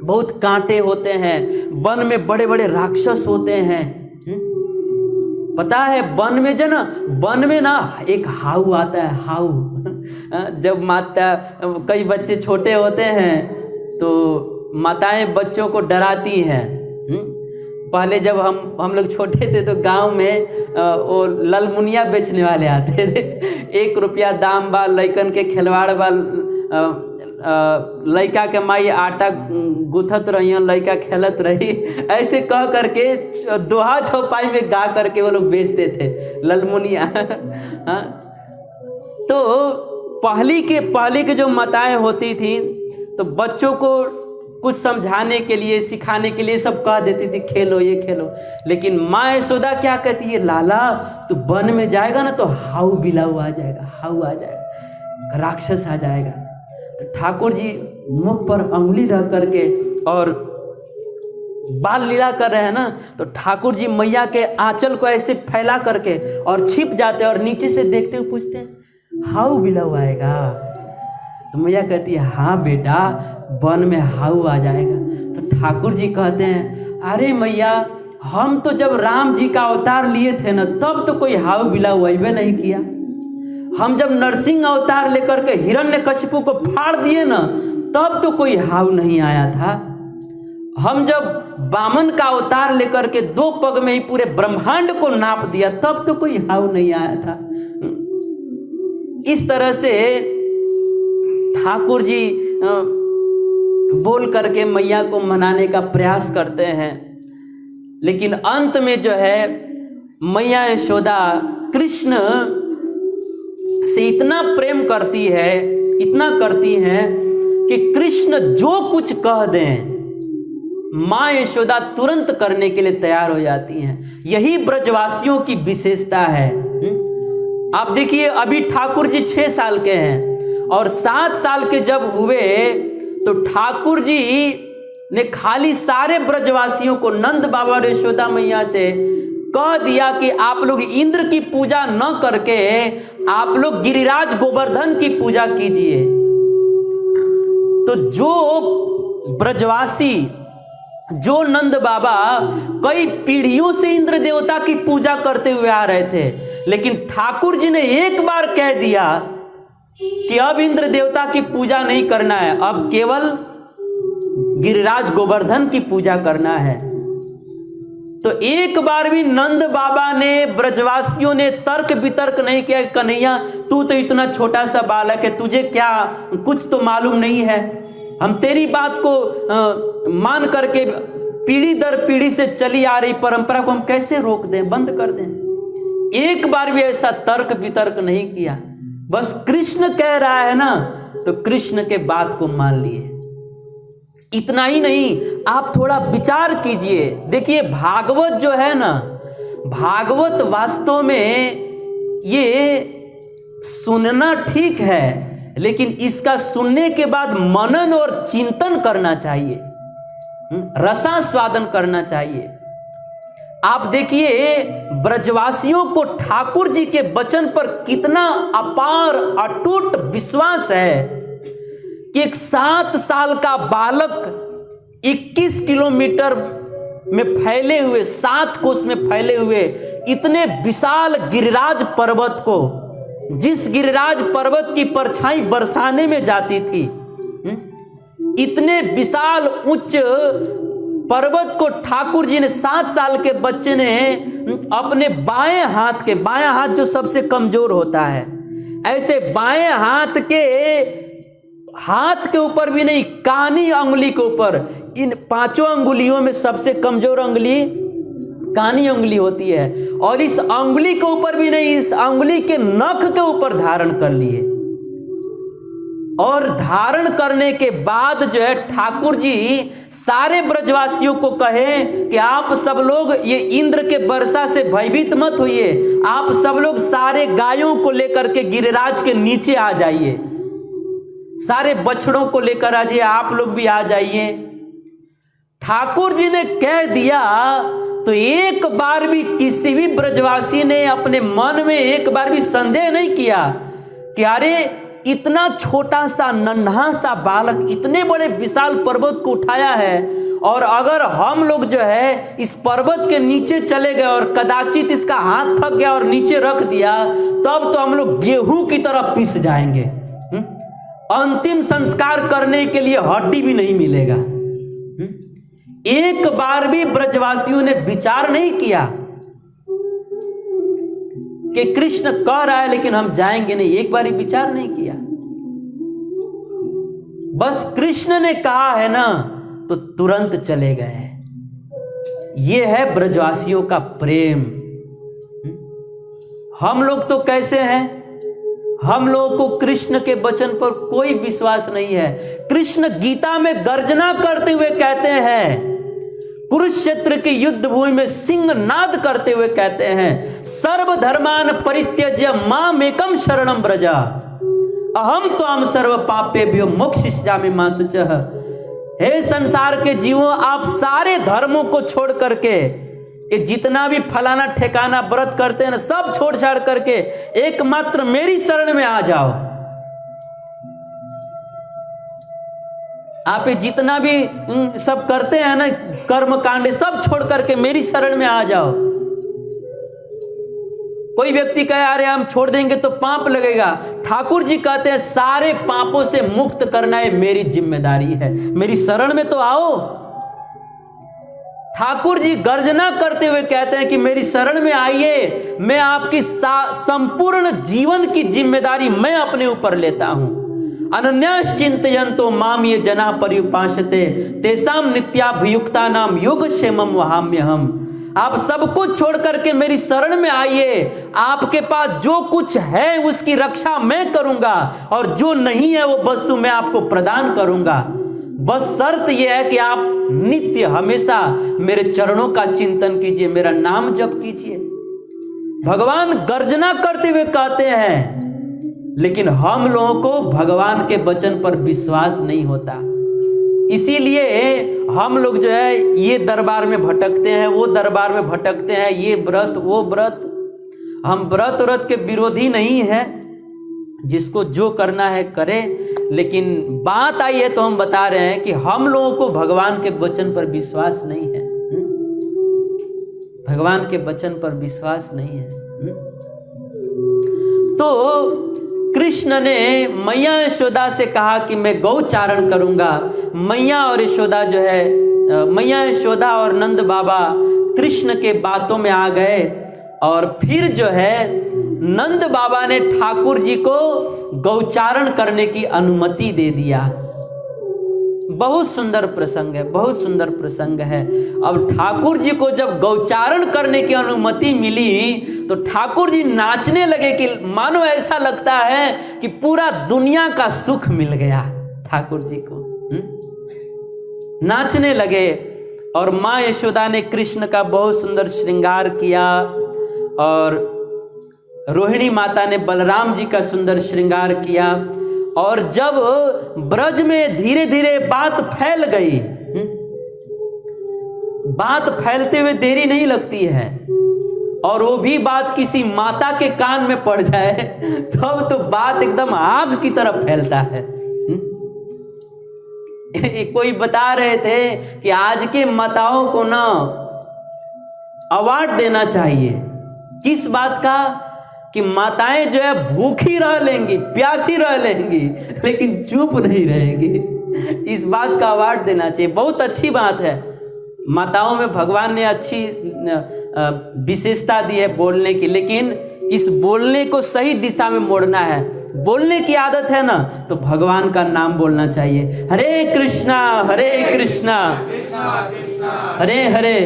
बहुत कांटे होते हैं, वन में बड़े बड़े राक्षस होते हैं। पता है वन में जो ना, वन में ना एक हाउ आता है, हाउ जब माता, कई बच्चे छोटे होते हैं तो माताएं बच्चों को डराती हैं। पहले जब हम लोग छोटे थे तो गांव में वो ललमुनिया बेचने वाले आते थे, 1 रुपया दाम बा, लइकन के खिलवाड़ बा, लइका के माई आटा गुथत रही, लइका खेलत रही, ऐसे कह करके दोहा चौपाई में गा करके वो लोग बेचते थे ललमुनिया। तो पहली के जो माताएं होती थी तो बच्चों को कुछ समझाने के लिए, सिखाने के लिए सब कह देती थी खेलो ये खेलो, लेकिन माँ यशोदा क्या कहती है, लाला तू वन में जाएगा ना तो हाउ बिलाऊ आ जाएगा, हाउ आ जाएगा, राक्षस आ जाएगा। तो ठाकुर जी मुख पर अंगुली रख करके और बाल लीला कर रहे हैं ना, तो ठाकुर जी मैया के आंचल को ऐसे फैला करके और छिप जाते हैं और नीचे से देखते हुए पूछते हैं हाउ बिलाऊ आएगा। तो मैया कहती है हाँ बेटा वन में हाउ आ जाएगा। तो ठाकुर जी कहते हैं अरे मैया हम तो जब राम जी का अवतार लिए थे ना तब तो कोई हाउ बिलाऊ अबे नहीं किया। हम जब नरसिंह अवतार लेकर के हिरण्यकशिपु को फाड़ दिए ना तब तो कोई हाउ नहीं आया था। हम जब वामन का अवतार लेकर के 2 पग में ही पूरे ब्रह्मांड को नाप दिया तब तो कोई हाउ नहीं आया था। इस तरह से ठाकुर जी बोल करके मैया को मनाने का प्रयास करते हैं, लेकिन अंत में जो है मैया यशोदा कृष्ण से इतना प्रेम करती है, इतना करती हैं कि कृष्ण जो कुछ कह दें माँ यशोदा तुरंत करने के लिए तैयार हो जाती हैं। यही ब्रजवासियों की विशेषता है। आप देखिए अभी ठाकुर जी 6 साल के हैं और 7 साल के जब हुए तो ठाकुर जी ने खाली सारे ब्रजवासियों को नंद बाबा और यशोदा मैया से कह दिया कि आप लोग इंद्र की पूजा न करके आप लोग गिरिराज गोवर्धन की पूजा कीजिए। तो जो ब्रजवासी, जो नंद बाबा कई पीढ़ियों से इंद्र देवता की पूजा करते हुए आ रहे थे, लेकिन ठाकुर जी ने एक बार कह दिया कि अब इंद्र देवता की पूजा नहीं करना है, अब केवल गिरिराज गोवर्धन की पूजा करना है। तो एक बार भी नंद बाबा ने, ब्रजवासियों ने तर्क वितर्क नहीं किया, कन्हैया तू तो इतना छोटा सा बालक है, तुझे क्या कुछ तो मालूम नहीं है, हम तेरी बात को मान करके पीढ़ी दर पीढ़ी से चली आ रही परंपरा को हम कैसे रोक दें, बंद कर दें। एक बार भी ऐसा तर्क वितर्क नहीं किया, बस कृष्ण कह रहा है ना तो कृष्ण के बात को मान लिए। इतना ही नहीं, आप थोड़ा विचार कीजिए। देखिए भागवत जो है ना, भागवत वास्तव में ये सुनना ठीक है, लेकिन इसका सुनने के बाद मनन और चिंतन करना चाहिए, रसास्वादन करना चाहिए। आप देखिए ब्रजवासियों को ठाकुर जी के वचन पर कितना अपार अटूट विश्वास है कि एक 7 साल का बालक 21 किलोमीटर में फैले हुए, 7 कोस में फैले हुए इतने विशाल गिरिराज पर्वत को, जिस गिरिराज पर्वत की परछाई बरसाने में जाती थी, इतने विशाल उच्च पर्वत को ठाकुर जी ने 7 साल के बच्चे ने अपने बाएं हाथ जो सबसे कमजोर होता है, ऐसे बाएं हाथ के ऊपर भी नहीं, कानी अंगुली के ऊपर, इन 5 अंगुलियों में सबसे कमजोर अंगुली कानी अंगुली होती है, और इस अंगुली के ऊपर भी नहीं, इस अंगुली के नख के ऊपर धारण कर लिए। और धारण करने के बाद जो है ठाकुर जी सारे ब्रजवासियों को कहे कि आप सब लोग ये इंद्र के वर्षा से भयभीत मत होइए, आप सब लोग सारे गायों को लेकर के गिरिराज के नीचे आ जाइए, सारे बछड़ों को लेकर आ जाइए, आप लोग भी आ जाइए। ठाकुर जी ने कह दिया तो एक बार भी किसी भी ब्रजवासी ने अपने मन में एक बार भी संदेह नहीं किया कि अरे इतना छोटा सा नन्हा सा बालक इतने बड़े विशाल पर्वत को उठाया है, और अगर हम लोग जो है इस पर्वत के नीचे चले गए और कदाचित इसका हाथ थक गया और नीचे रख दिया, तब तो हम लोग गेहूं की तरह पिस जाएंगे, अंतिम संस्कार करने के लिए हड्डी भी नहीं मिलेगा। एक बार भी ब्रजवासियों ने विचार नहीं किया कि कृष्ण कह रहा है लेकिन हम जाएंगे नहीं, एक बार ही विचार नहीं किया। बस कृष्ण ने कहा है ना तो तुरंत चले गए। यह है ब्रजवासियों का प्रेम। हम लोग तो कैसे हैं, हम लोगों को कृष्ण के वचन पर कोई विश्वास नहीं है। कृष्ण गीता में गर्जना करते हुए कहते हैं, कुरुक्षेत्र की युद्ध भूमि में सिंहनाद करते हुए कहते हैं, सर्वधर्मान परित्यज्य मामेकम शरणं व्रज अहम त्वां सर्व पापेभ्यो मोक्षयिष्यामि मा शुचः। हे संसार के जीवों, आप सारे धर्मों को छोड़ करके, ये जितना भी फलाना ठिकाना व्रत करते हैं ना, सब छोड़ छाड़ करके एकमात्र मेरी शरण में आ जाओ। आप ये जितना भी सब करते हैं ना कर्म कांड, सब छोड़ करके मेरी शरण में आ जाओ। कोई व्यक्ति कहे अरे हम छोड़ देंगे तो पाप लगेगा, ठाकुर जी कहते हैं सारे पापों से मुक्त करना ये मेरी जिम्मेदारी है, मेरी शरण में तो आओ। ठाकुर जी गर्जना करते हुए कहते हैं कि मेरी शरण में आइए, मैं आपकी संपूर्ण जीवन की जिम्मेदारी मैं अपने ऊपर लेता हूं। अनन्यास चिंतयन्तो माम ये जना पर्युपासते तेसाम नित्याभियुक्ता नाम योगक्षेमं वहाम्यहम्। आप सब कुछ छोड़ करके मेरी शरण में आइए, आपके पास जो कुछ है उसकी रक्षा मैं करूंगा और जो नहीं है वो वस्तु मैं आपको प्रदान करूंगा। बस शर्त यह है कि आप नित्य हमेशा मेरे चरणों का चिंतन कीजिए, मेरा नाम जप कीजिए। भगवान गर्जना करते हुए कहते हैं, लेकिन हम लोगों को भगवान के वचन पर विश्वास नहीं होता। इसीलिए हम लोग जो है ये दरबार में भटकते हैं, वो दरबार में भटकते हैं, ये व्रत वो व्रत। हम व्रत के विरोधी नहीं है, जिसको जो करना है करे, लेकिन बात आई है तो हम बता रहे हैं कि हम लोगों को भगवान के वचन पर विश्वास नहीं है। भगवान के वचन पर विश्वास नहीं है। तो कृष्ण ने मैया यशोदा से कहा कि मैं गौचारण करूंगा। मैया और यशोदा जो है, मैया यशोदा और नंद बाबा कृष्ण के बातों में आ गए और फिर जो है नंद बाबा ने ठाकुर जी को गौचारण करने की अनुमति दे दिया। बहुत सुंदर प्रसंग है, बहुत सुंदर प्रसंग है। अब ठाकुर जी को जब गौचारण करने की अनुमति मिली तो ठाकुर जी नाचने लगे कि मानो ऐसा लगता है कि पूरा दुनिया का सुख मिल गया ठाकुर जी को। नाचने लगे और माँ यशोदा ने कृष्ण का बहुत सुंदर श्रृंगार किया और रोहिणी माता ने बलराम जी का सुंदर श्रृंगार किया। और जब ब्रज में धीरे धीरे बात फैल गई, बात फैलते हुए देरी नहीं लगती है, और वो भी बात किसी माता के कान में पड़ जाए तब तो बात एकदम आग की तरह फैलता है। कोई बता रहे थे कि आज के माताओं को ना अवार्ड देना चाहिए। किस बात का? कि माताएं जो है भूखी रह लेंगी, प्यासी रह लेंगी, लेकिन चुप नहीं रहेंगी। इस बात का अवार्ड देना चाहिए। बहुत अच्छी बात है, माताओं में भगवान ने अच्छी विशेषता दी है बोलने की, लेकिन इस बोलने को सही दिशा में मोड़ना है। बोलने की आदत है ना, तो भगवान का नाम बोलना चाहिए। हरे कृष्णा हरे हरे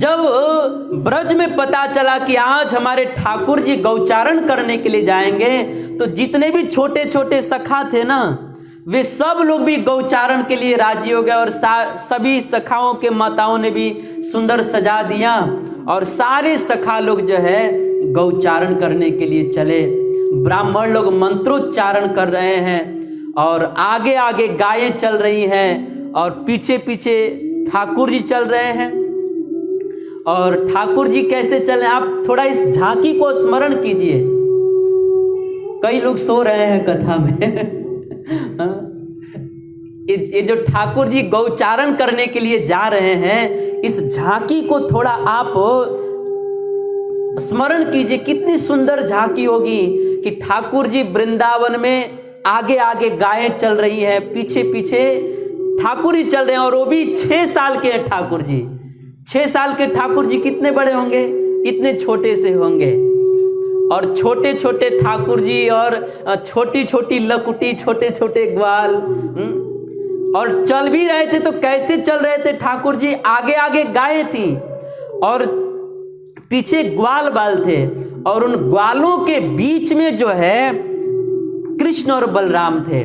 जब ब्रज में पता चला कि आज हमारे ठाकुर जी गौचारण करने के लिए जाएंगे, तो जितने भी छोटे छोटे सखा थे ना, वे सब लोग भी गौचारण के लिए राजी हो गए। और सभी सखाओं के माताओं ने भी सुंदर सजा दिया और सारे सखा लोग जो है गौचारण करने के लिए चले। ब्राह्मण लोग मंत्रोच्चारण कर रहे हैं और आगे आगे गायें चल रही हैं और पीछे पीछे ठाकुर जी चल रहे हैं। और ठाकुर जी कैसे चले, आप थोड़ा इस झांकी को स्मरण कीजिए। कई लोग सो रहे हैं कथा में ये जो ठाकुर जी गौचारण करने के लिए जा रहे हैं, इस झांकी को थोड़ा आप स्मरण कीजिए। कितनी सुंदर झांकी होगी कि ठाकुर जी वृंदावन में आगे आगे गायें चल रही हैं, पीछे पीछे ठाकुर जी चल रहे हैं। और वो भी 6 साल के हैं ठाकुर जी। 6 साल के ठाकुर जी कितने बड़े होंगे? इतने छोटे से होंगे। और छोटे छोटे ठाकुर जी और छोटी छोटी लकुटी, छोटे छोटे ग्वाल, और चल भी रहे थे तो कैसे चल रहे थे ठाकुर जी? आगे आगे गायें थी और पीछे ग्वाल बाल थे और उन ग्वालों के बीच में जो है कृष्ण और बलराम थे।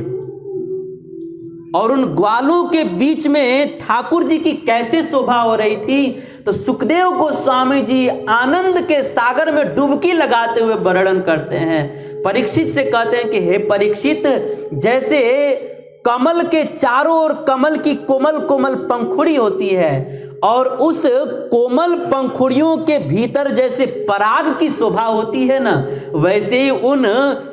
और उन ग्वालों के बीच में ठाकुर जी की कैसे शोभा हो रही थी, तो सुखदेव गोस्वामी जी आनंद के सागर में डुबकी लगाते हुए वर्णन करते हैं। परीक्षित से कहते हैं कि हे परीक्षित, जैसे कमल के चारों ओर कमल की कोमल कोमल पंखुड़ी होती है और उस कोमल पंखुड़ियों के भीतर जैसे पराग की शोभा होती है ना, वैसे ही उन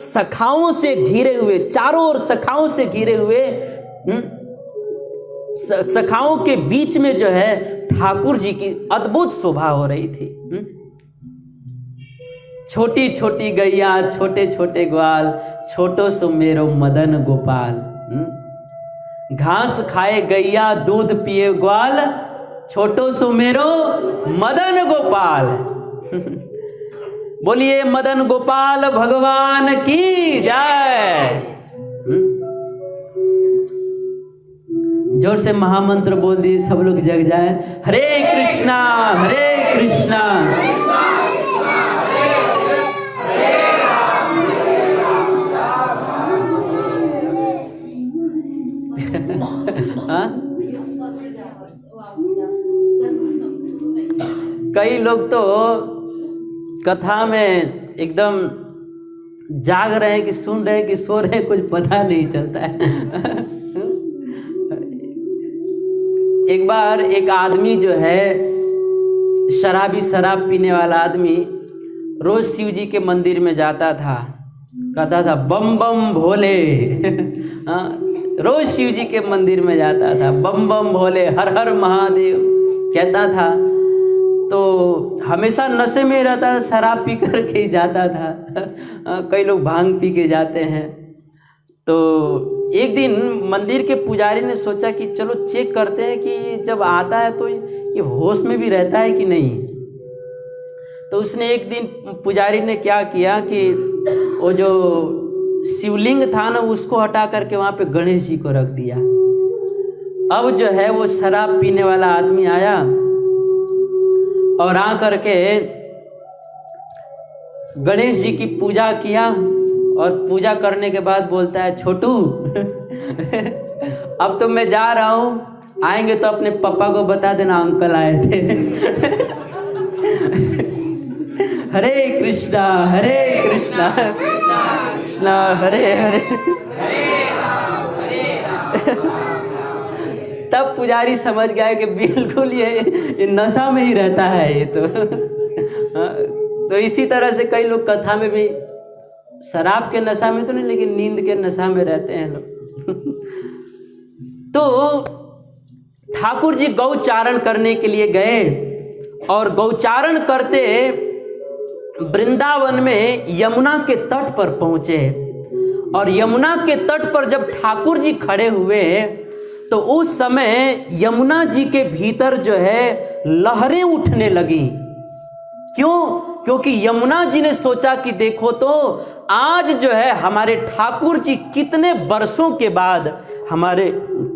सखाओं से घिरे हुए, चारों ओर सखाओं से घिरे हुए सखाओं के बीच में जो है ठाकुर जी की अद्भुत शोभा हो रही थी। छोटी छोटी गैया छोटे छोटे ग्वाल, छोटो सो मेरो मदन गोपाल। घास खाए गैया दूध पिए ग्वाल, छोटो सो मेरो मदन गोपाल। बोलिए मदन गोपाल भगवान की जय। जोर से महामंत्र बोल दिए, सब लोग जग जाए। हरे कृष्णा हरे कृष्णा कई लोग तो कथा में एकदम जाग रहे हैं कि सुन रहे हैं कि सो रहे हैं, कुछ पता नहीं चलता है। एक बार एक आदमी जो है शराबी, शराब पीने वाला आदमी, रोज शिव जी के मंदिर में जाता था, कहता था बम बम भोले। रोज शिव जी के मंदिर में जाता था, बम बम भोले, हर हर महादेव कहता था। तो हमेशा नशे में रहता था, शराब पी कर के जाता था। कई लोग भांग पी के जाते हैं। तो एक दिन मंदिर के पुजारी ने सोचा कि चलो चेक करते हैं कि जब आता है तो ये होश में भी रहता है कि नहीं। तो उसने एक दिन पुजारी ने क्या किया कि वो जो शिवलिंग था ना, उसको हटा करके वहाँ पे गणेश जी को रख दिया। अब जो है वो शराब पीने वाला आदमी आया और आ करके गणेश जी की पूजा किया और पूजा करने के बाद बोलता है, छोटू अब तो मैं जा रहा हूँ, आएंगे तो अपने पापा को बता देना अंकल आए थे। हरे कृष्णा कृष्णा हरे हरे। तब पुजारी समझ गया कि बिल्कुल ये नशा में ही रहता है ये तो इसी तरह से कई लोग कथा में भी शराब के नशा में तो नहीं, लेकिन नींद के नशा में रहते हैं लोग। तो ठाकुर जी गौचारण करने के लिए गए और गौचारण करते वृंदावन में यमुना के तट पर पहुंचे। और यमुना के तट पर जब ठाकुर जी खड़े हुए तो उस समय यमुना जी के भीतर जो है लहरें उठने लगी। क्यों? क्योंकि यमुना जी ने सोचा कि देखो तो आज जो है हमारे ठाकुर जी कितने वर्षों के बाद हमारे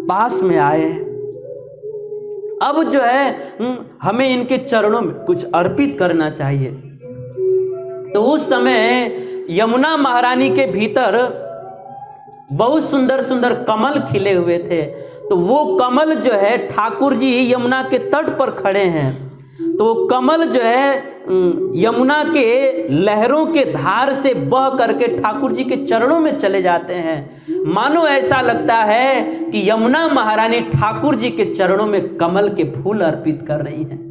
पास में आए हैं, अब जो है हमें इनके चरणों में कुछ अर्पित करना चाहिए। तो उस समय यमुना महारानी के भीतर बहुत सुंदर सुंदर कमल खिले हुए थे। तो वो कमल जो है, ठाकुर जी यमुना के तट पर खड़े हैं, तो वो कमल जो है यमुना के लहरों के धार से बह करके ठाकुर जी के चरणों में चले जाते हैं। मानो ऐसा लगता है कि यमुना महारानी ठाकुर जी के चरणों में कमल के फूल अर्पित कर रही हैं।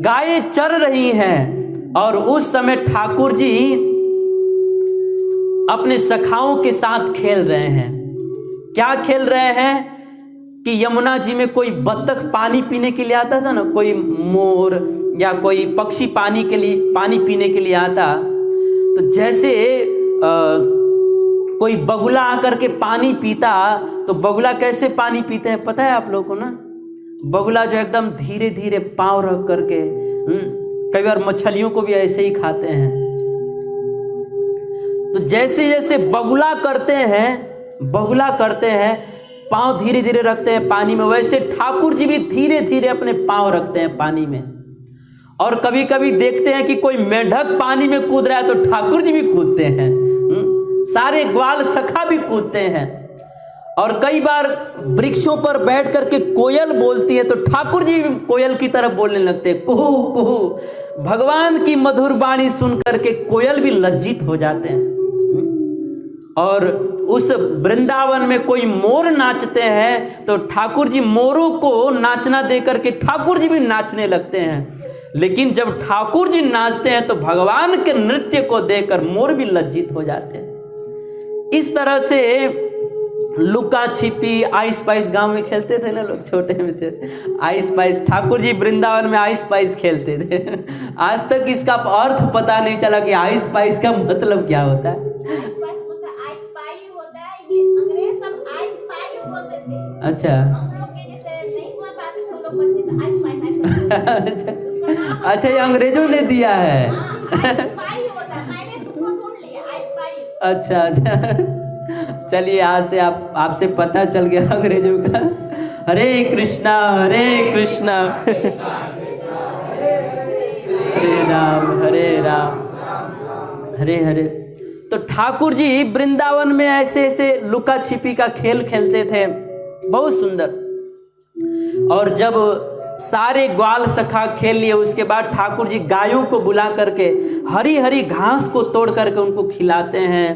गायें चर रही हैं और उस समय ठाकुर जी अपने सखाओं के साथ खेल रहे हैं। क्या खेल रहे हैं कि यमुना जी में कोई बत्तख पानी पीने के लिए आता था ना, कोई मोर या कोई पक्षी पानी पीने के लिए आता, तो जैसे कोई बगुला आकर के पानी पीता, तो बगुला कैसे पानी पीते हैं पता है आप लोगों को ना? बगुला जो एकदम धीरे धीरे पांव रख करके, कई बार मछलियों को भी ऐसे ही खाते हैं। तो जैसे जैसे बगुला करते हैं पांव धीरे धीरे रखते हैं पानी में, वैसे ठाकुर जी भी धीरे धीरे अपने पांव रखते हैं पानी में। और कभी कभी देखते हैं कि कोई मेंढक पानी में कूद रहा है तो ठाकुर जी भी कूदते हैं, सारे ग्वाल सखा भी कूदते हैं। और कई बार वृक्षों पर बैठ करके कोयल बोलती है तो ठाकुर जी भी कोयल की तरह बोलने लगते हैं, कुहू कुहू। भगवान की मधुर वाणी सुन करके कोयल भी लज्जित हो जाते हैं। और उस वृंदावन में कोई मोर नाचते हैं तो ठाकुर जी मोरों को नाचना दे करके ठाकुर जी भी नाचने लगते हैं। लेकिन जब ठाकुर जी नाचते हैं तो भगवान के नृत्य को देखकर मोर भी लज्जित हो जाते हैं। इस तरह से लुका छिपी आइस पाइस गांव में खेलते थे ना लोग, छोटे में थे आइस पाइस, ठाकुर जी वृंदावन में आइस पाइस खेलते थे। आज तक इसका अर्थ पता नहीं चला कि आइस पाइस का मतलब क्या होता है। अच्छा अच्छा, ये अंग्रेजों ने दिया है। अच्छा अच्छा, चलिए आज से आपसे पता चल गया अंग्रेजों का। हरे कृष्णा हरे राम हरे हरे। तो ठाकुर जी वृंदावन में ऐसे ऐसे लुका छिपी का खेल खेलते थे, बहुत सुंदर। और जब सारे ग्वाल सखा खेल लिए उसके बाद ठाकुर जी गायों को बुला करके हरी हरी घास को तोड़ करके उनको खिलाते हैं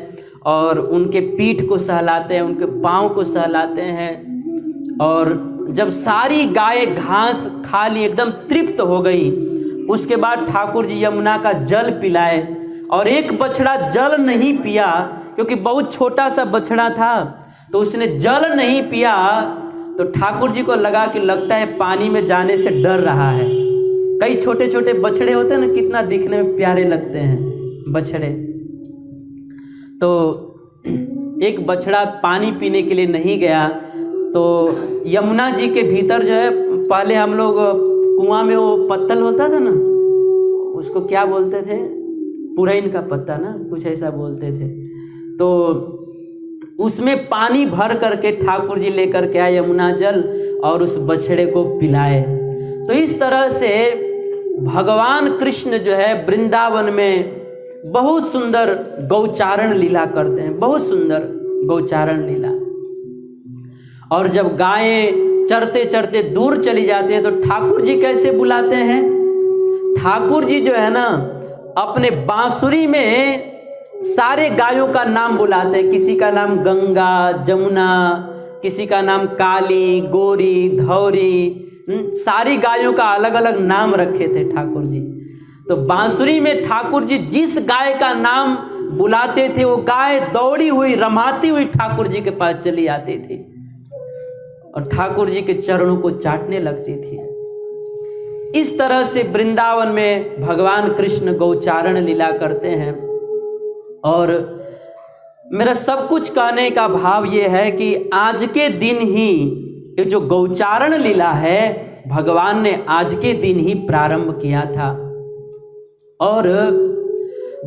और उनके पीठ को सहलाते हैं, उनके पाँव को सहलाते हैं। और जब सारी गाय घास खा ली, एकदम तृप्त हो गई, उसके बाद ठाकुर जी यमुना का जल पिलाए। और एक बछड़ा जल नहीं पिया क्योंकि बहुत छोटा सा बछड़ा था, तो उसने जल नहीं पिया। तो ठाकुर जी को लगा कि लगता है पानी में जाने से डर रहा है। कई छोटे छोटे बछड़े होते हैं ना, कितना दिखने में प्यारे लगते हैं बछड़े। तो एक बछड़ा पानी पीने के लिए नहीं गया, तो यमुना जी के भीतर जो है, पहले हम लोग कुआं में वो पत्तल होता था ना, उसको क्या बोलते थे, पुरैन का पत्ता ना, कुछ ऐसा बोलते थे। तो उसमें पानी भर करके ठाकुर जी लेकर के आए यमुना जल और उस बछड़े को पिलाए। तो इस तरह से भगवान कृष्ण जो है वृंदावन में बहुत सुंदर गौचारण लीला करते हैं, बहुत सुंदर गौचारण लीला। और जब गायें चरते चरते दूर चली जाती है तो ठाकुर जी कैसे बुलाते हैं? ठाकुर जी जो है ना अपने बांसुरी में सारे गायों का नाम बुलाते हैं। किसी का नाम गंगा, जमुना, किसी का नाम काली, गोरी, धौरी, सारी गायों का अलग अलग नाम रखे थे ठाकुर जी। तो बांसुरी में ठाकुर जी जिस गाय का नाम बुलाते थे वो गाय दौड़ी हुई रमाती हुई ठाकुर जी के पास चली आती थी और ठाकुर जी के चरणों को चाटने लगती थी। इस तरह से वृंदावन में भगवान कृष्ण गौचारण लीला करते हैं। और मेरा सब कुछ कहने का भाव ये है कि आज के दिन ही ये जो गौचारण लीला है भगवान ने आज के दिन ही प्रारंभ किया था। और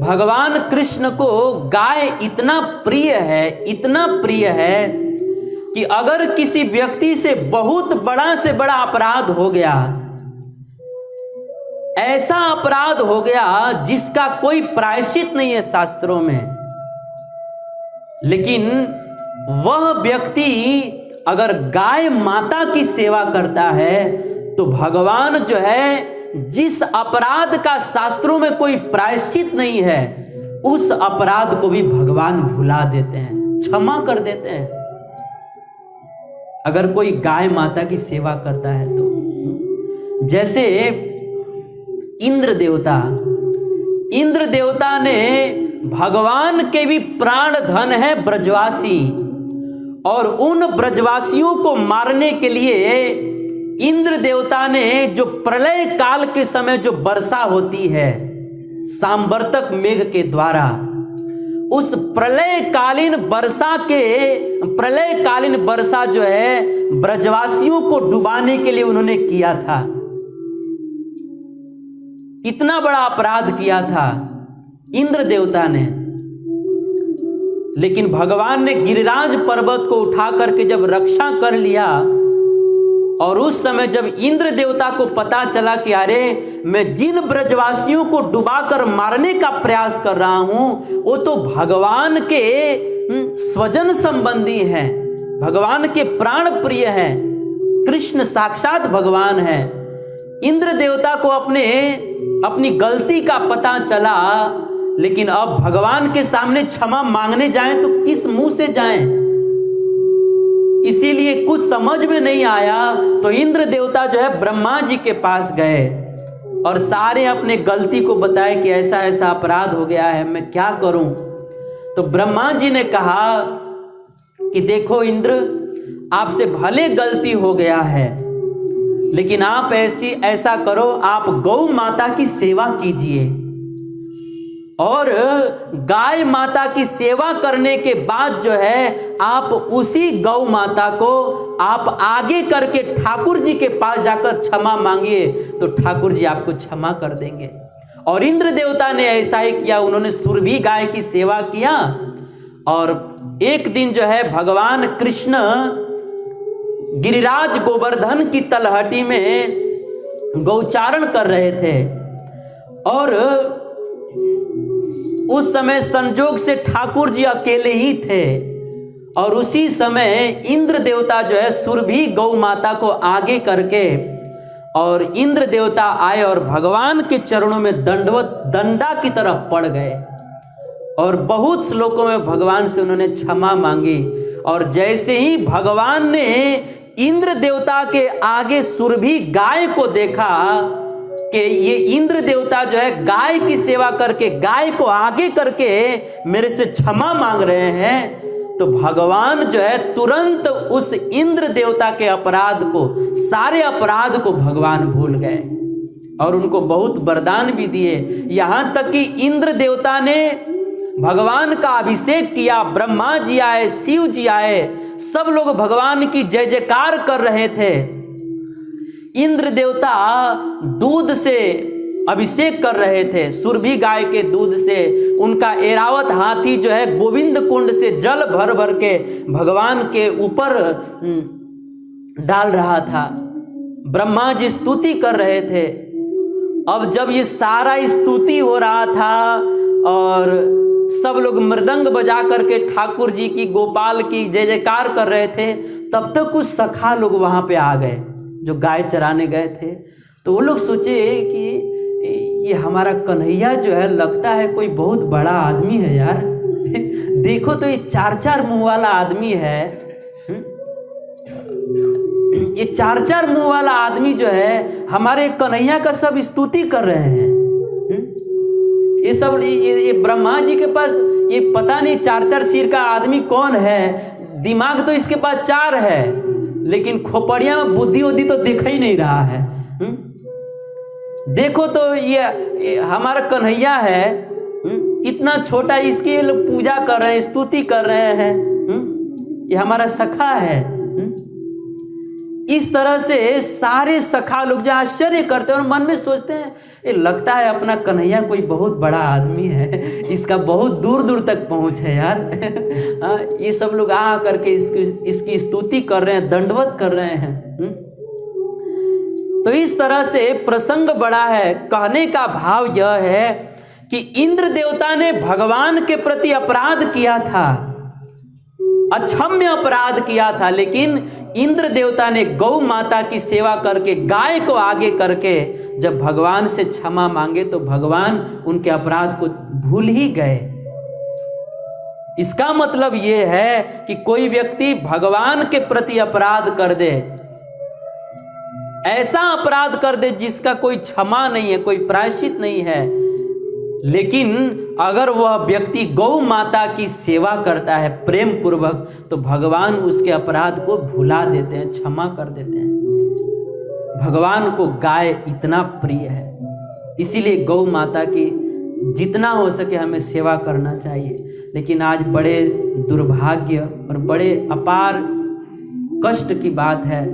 भगवान कृष्ण को गाय इतना प्रिय है, इतना प्रिय है कि अगर किसी व्यक्ति से बहुत बड़ा से बड़ा अपराध हो गया, ऐसा अपराध हो गया जिसका कोई प्रायश्चित नहीं है शास्त्रों में, लेकिन वह व्यक्ति अगर गाय माता की सेवा करता है तो भगवान जो है जिस अपराध का शास्त्रों में कोई प्रायश्चित नहीं है उस अपराध को भी भगवान भुला देते हैं, क्षमा कर देते हैं। अगर कोई गाय माता की सेवा करता है तो जैसे इंद्र देवता ने भगवान के भी प्राण धन है ब्रजवासी, और उन ब्रजवासियों को मारने के लिए इंद्र देवता ने जो प्रलय काल के समय जो वर्षा होती है सांवर्तक मेघ के द्वारा, उस प्रलयकालीन वर्षा जो है ब्रजवासियों को डुबाने के लिए उन्होंने किया था। इतना बड़ा अपराध किया था इंद्र देवता ने। लेकिन भगवान ने गिरिराज पर्वत को उठा करके जब रक्षा कर लिया, और उस समय जब इंद्र देवता को पता चला कि अरे मैं जिन ब्रजवासियों को डुबाकर मारने का प्रयास कर रहा हूं वो तो भगवान के स्वजन संबंधी हैं, भगवान के प्राण प्रिय हैं, कृष्ण साक्षात भगवान है। इंद्र देवता को अपनी गलती का पता चला, लेकिन अब भगवान के सामने क्षमा मांगने जाएं तो किस मुंह से जाएं? इसीलिए कुछ समझ में नहीं आया तो इंद्र देवता जो है ब्रह्मा जी के पास गए और सारे अपने गलती को बताए कि ऐसा ऐसा अपराध हो गया है, मैं क्या करूं? तो ब्रह्मा जी ने कहा कि देखो इंद्र, आपसे भले गलती हो गया है, लेकिन आप ऐसा करो, आप गौ माता की सेवा कीजिए, और गाय माता की सेवा करने के बाद जो है आप उसी गौ माता को आप आगे करके ठाकुर जी के पास जाकर क्षमा मांगिए, तो ठाकुर जी आपको क्षमा कर देंगे। और इंद्र देवता ने ऐसा ही किया, उन्होंने सुरभि गाय की सेवा किया। और एक दिन जो है भगवान कृष्ण गिरिराज गोवर्धन की तलहटी में गौचारण कर रहे थे, और उस समय संजोग से ठाकुर जी अकेले ही थे, और उसी समय इंद्र देवता जो है सुरभि गौ माता को आगे करके, और इंद्र देवता आए और भगवान के चरणों में दंडा की तरफ पड़ गए, और बहुत श्लोकों में भगवान से उन्होंने क्षमा मांगी। और जैसे ही भगवान ने इंद्र देवता के आगे सुरभि गाय को देखा कि ये इंद्र देवता जो है गाय की सेवा करके, गाय को आगे करके मेरे से क्षमा मांग रहे हैं, तो भगवान जो है तुरंत उस इंद्र देवता के अपराध को, सारे अपराध को भगवान भूल गए और उनको बहुत वरदान भी दिए। यहां तक कि इंद्र देवता ने भगवान का अभिषेक किया, ब्रह्मा जी आए, शिव जी आए, सब लोग भगवान की जय जयकार कर रहे थे। इंद्र देवता दूध से अभिषेक कर रहे थे, सुरभि गाय के दूध से। उनका ऐरावत हाथी जो है गोविंद कुंड से जल भर भर के भगवान के ऊपर डाल रहा था। ब्रह्मा जी स्तुति कर रहे थे। अब जब ये सारा स्तुति हो रहा था और सब लोग मृदंग बजा करके ठाकुर जी की, गोपाल की जय जयकार कर रहे थे, तब तक कुछ सखा लोग वहां पे आ गए जो गाय चराने गए थे। तो वो लोग सोचे कि ये हमारा कन्हैया जो है लगता है कोई बहुत बड़ा आदमी है यार। देखो तो ये 4-4 मुंह वाला आदमी है। ये 4-4 मुंह वाला आदमी जो है हमारे कन्हैया का सब स्तुति कर रहे हैं। ये सब ये ब्रह्मा जी के पास ये पता नहीं 4-4 सिर का आदमी कौन है। दिमाग तो इसके पास 4 है, लेकिन खोपड़िया में बुद्धि उद्धि तो दिख ही नहीं रहा है। देखो तो ये हमारा कन्हैया है, इतना छोटा, इसकी लोग पूजा कर रहे हैं, स्तुति कर रहे हैं। ये हमारा सखा है। इस तरह से सारे सखा लोग जो आश्चर्य करते हैं और मन में सोचते हैं ये लगता है अपना कन्हैया कोई बहुत बड़ा आदमी है, इसका बहुत दूर दूर तक पहुंच है यार। ये सब लोग आ करके इसकी स्तुति कर रहे हैं, दंडवत कर रहे हैं। तो इस तरह से प्रसंग बड़ा है। कहने का भाव यह है कि इंद्र देवता ने भगवान के प्रति अपराध किया था, अक्षम्य अपराध किया था, लेकिन इंद्र देवता ने गौ माता की सेवा करके, गाय को आगे करके जब भगवान से क्षमा मांगे तो भगवान उनके अपराध को भूल ही गए। इसका मतलब यह है कि कोई व्यक्ति भगवान के प्रति अपराध कर दे, ऐसा अपराध कर दे जिसका कोई क्षमा नहीं है, कोई प्रायश्चित नहीं है, लेकिन अगर वह व्यक्ति गौ माता की सेवा करता है प्रेम पूर्वक, तो भगवान उसके अपराध को भुला देते हैं, क्षमा कर देते हैं। भगवान को गाय इतना प्रिय है, इसीलिए गौ माता की जितना हो सके हमें सेवा करना चाहिए। लेकिन आज बड़े दुर्भाग्य और बड़े अपार कष्ट की बात है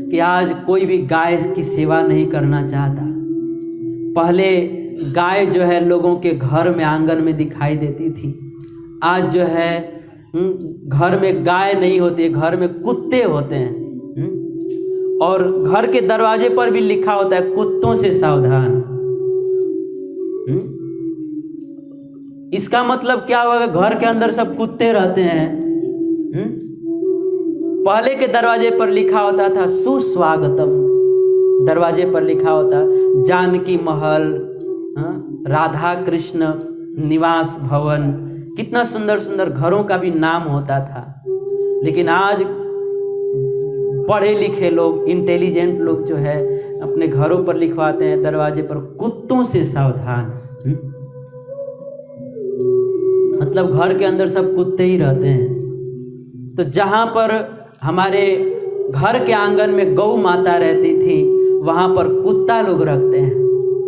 कि आज कोई भी गाय की सेवा नहीं करना चाहता। पहले गाय जो है लोगों के घर में, आंगन में दिखाई देती थी, आज जो है घर में गाय नहीं होती है, घर में कुत्ते होते हैं। और घर के दरवाजे पर भी लिखा होता है कुत्तों से सावधान। इसका मतलब क्या होगा? घर के अंदर सब कुत्ते रहते हैं। पहले के दरवाजे पर लिखा होता था सुस्वागतम, दरवाजे पर लिखा होता जानकी महल, राधा कृष्ण निवास भवन, कितना सुंदर सुंदर घरों का भी नाम होता था। लेकिन आज पढ़े लिखे लोग, इंटेलिजेंट लोग जो है अपने घरों पर लिखवाते हैं दरवाजे पर कुत्तों से सावधान। मतलब घर के अंदर सब कुत्ते ही रहते हैं। तो जहां पर हमारे घर के आंगन में गौ माता रहती थी, वहां पर कुत्ता लोग रखते हैं।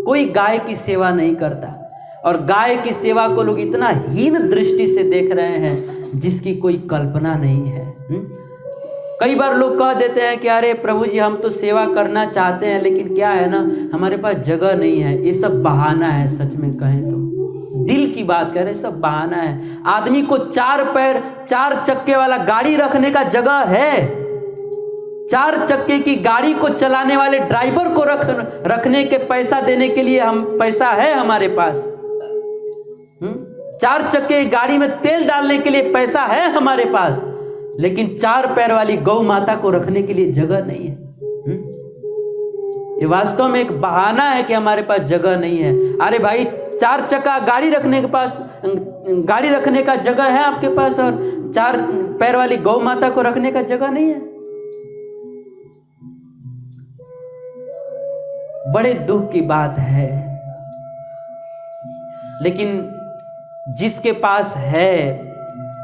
कोई गाय की सेवा नहीं करता, और गाय की सेवा को लोग इतना हीन दृष्टि से देख रहे हैं जिसकी कोई कल्पना नहीं है। कई बार लोग कह देते हैं कि अरे प्रभु जी हम तो सेवा करना चाहते हैं, लेकिन क्या है ना, हमारे पास जगह नहीं है। ये सब बहाना है, सच में कहें तो दिल की बात कह रहे, सब बहाना है। आदमी को 4 पैर 4 चक्के वाला गाड़ी रखने का जगह है। 4 चक्के की गाड़ी को चलाने वाले ड्राइवर को रखने के पैसा देने के लिए हम पैसा है हमारे पास। 4 चक्के गाड़ी में तेल डालने के लिए पैसा है हमारे पास, लेकिन 4 पैर वाली गौ माता को रखने के लिए जगह नहीं है। ये वास्तव में एक बहाना है कि हमारे पास जगह नहीं है। अरे भाई 4 चक्का गाड़ी रखने का जगह है आपके पास, और 4 पैर वाली गौ माता को रखने का जगह नहीं है। बड़े दुख की बात है। लेकिन जिसके पास है,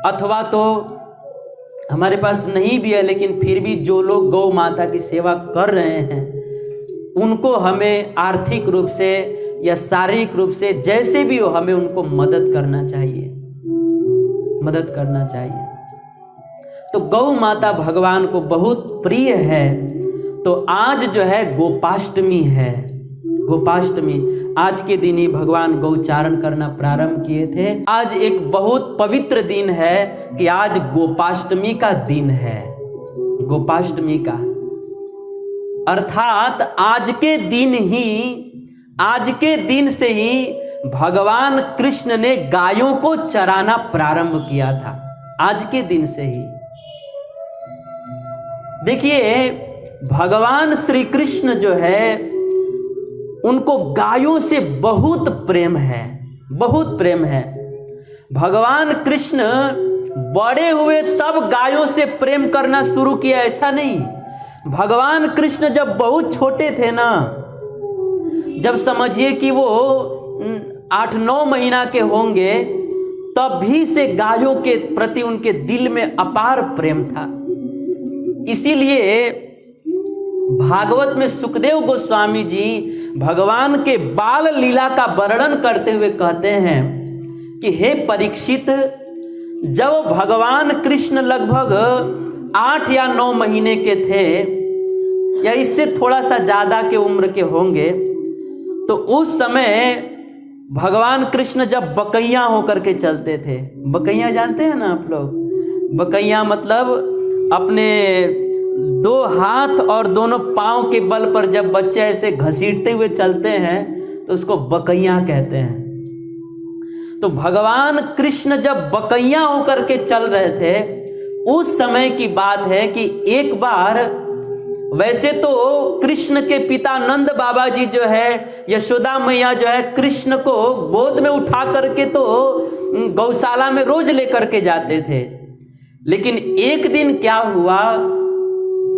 अथवा तो हमारे पास नहीं भी है, लेकिन फिर भी जो लोग गौ माता की सेवा कर रहे हैं, उनको हमें आर्थिक रूप से या शारीरिक रूप से जैसे भी हो, हमें उनको मदद करना चाहिए, मदद करना चाहिए। तो गौ माता भगवान को बहुत प्रिय है। तो आज जो है गोपाष्टमी है। गोपाष्टमी, आज के दिन ही भगवान गौचारण करना प्रारंभ किए थे। आज एक बहुत पवित्र दिन है कि आज गोपाष्टमी का दिन है। गोपाष्टमी का अर्थात आज के दिन से ही भगवान कृष्ण ने गायों को चराना प्रारंभ किया था। आज के दिन से ही देखिए, भगवान श्री कृष्ण जो है उनको गायों से बहुत प्रेम है, बहुत प्रेम है। भगवान कृष्ण बड़े हुए तब गायों से प्रेम करना शुरू किया, ऐसा नहीं। भगवान कृष्ण जब बहुत छोटे थे ना, जब समझिए कि वो 8-9 महीना के होंगे, तभी से गायों के प्रति उनके दिल में अपार प्रेम था। इसीलिए भागवत में सुखदेव गोस्वामी जी भगवान के बाल लीला का वर्णन करते हुए कहते हैं कि हे परीक्षित, जब भगवान कृष्ण लगभग 8 या 9 महीने के थे, या इससे थोड़ा सा ज्यादा के उम्र के होंगे, तो उस समय भगवान कृष्ण जब बकैया होकर के चलते थे। बकैया जानते हैं ना आप लोग? बकैया मतलब अपने 2 हाथ और दोनों पांव के बल पर जब बच्चे ऐसे घसीटते हुए चलते हैं तो उसको बकैया कहते हैं। तो भगवान कृष्ण जब बकैया होकर के चल रहे थे, उस समय की बात है कि एक बार, वैसे तो कृष्ण के पिता नंद बाबा जी जो है, यशोदा मैया जो है, कृष्ण को गोद में उठा करके तो गौशाला में रोज लेकर के जाते थे। लेकिन एक दिन क्या हुआ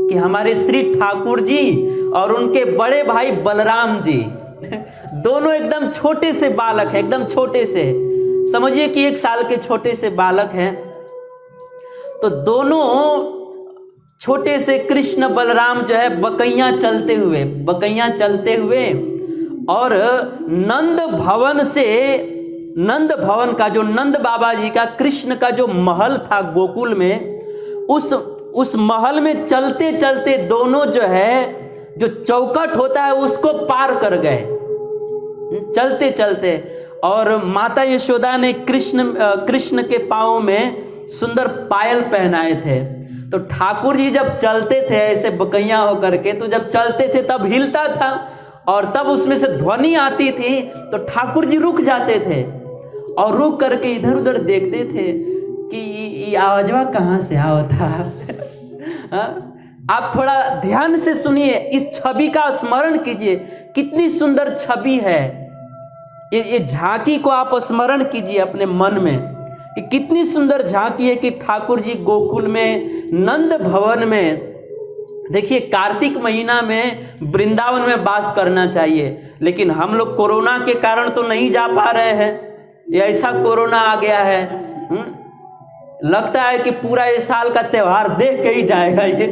कि हमारे श्री ठाकुर जी और उनके बड़े भाई बलराम जी दोनों एकदम छोटे से बालक हैं, एकदम छोटे से, समझिए कि 1 साल के छोटे से बालक हैं। तो दोनों छोटे से कृष्ण बलराम जो है बकैया चलते हुए और नंद भवन का, जो नंद बाबा जी का, कृष्ण का जो महल था गोकुल में, उस महल में चलते चलते दोनों जो है, जो चौखट होता है उसको पार कर गए चलते चलते। और माता यशोदा ने कृष्ण के पाँव में सुंदर पायल पहनाए थे। तो ठाकुर जी जब चलते थे ऐसे बकैया होकर के, तो जब चलते थे तब हिलता था और तब उसमें से ध्वनि आती थी, तो ठाकुर जी रुक जाते थे और रुक करके इधर उधर देखते थे कि ये आवाजवा कहाँ से आवता। आप थोड़ा ध्यान से सुनिए, इस छवि का स्मरण कीजिए, कितनी सुंदर छवि है। ये झांकी को आप स्मरण कीजिए अपने मन में, कि कितनी सुंदर झांकी है कि ठाकुर जी गोकुल में नंद भवन में। देखिए, कार्तिक महीना में वृंदावन में वास करना चाहिए, लेकिन हम लोग कोरोना के कारण तो नहीं जा पा रहे हैं। ये ऐसा कोरोना आ गया है, लगता है कि पूरा ये साल का त्योहार देख के ही जाएगा ये।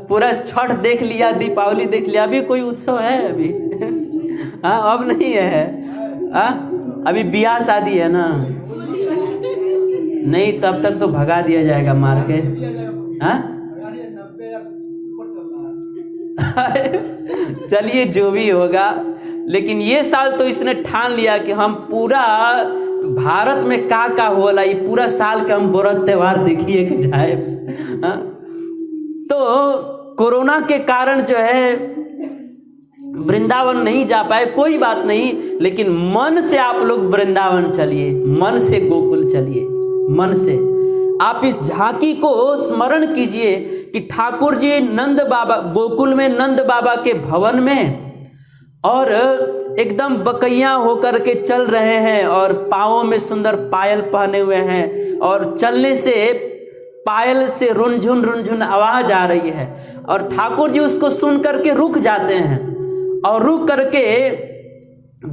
पूरा छठ देख लिया, दीपावली देख लिया, अभी कोई उत्सव है अभी? हाँ, अब नहीं है। अभी ब्याह शादी है ना, नहीं तब तक तो भगा दिया जाएगा मार के। चलिए जो भी होगा, लेकिन ये साल तो इसने ठान लिया कि हम पूरा भारत में का होला, ये पूरा साल के हम व्रत त्योहार देखिए कि जाए। तो कोरोना के कारण जो है वृंदावन नहीं जा पाए, कोई बात नहीं, लेकिन मन से आप लोग वृंदावन चलिए, मन से गोकुल चलिए, मन से आप इस झांकी को स्मरण कीजिए कि ठाकुर जी नंद बाबा गोकुल में नंद बाबा के भवन में और एकदम बकैया होकर के चल रहे हैं और पाँवों में सुंदर पायल पहने हुए हैं और चलने से पायल से रुनझुन आवाज आ रही है और ठाकुर जी उसको सुन करके रुक जाते हैं और रुक करके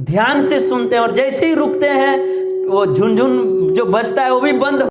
ध्यान से सुनते हैं और जैसे ही रुकते हैं वो झुनझुन जो बजता है वो भी बंद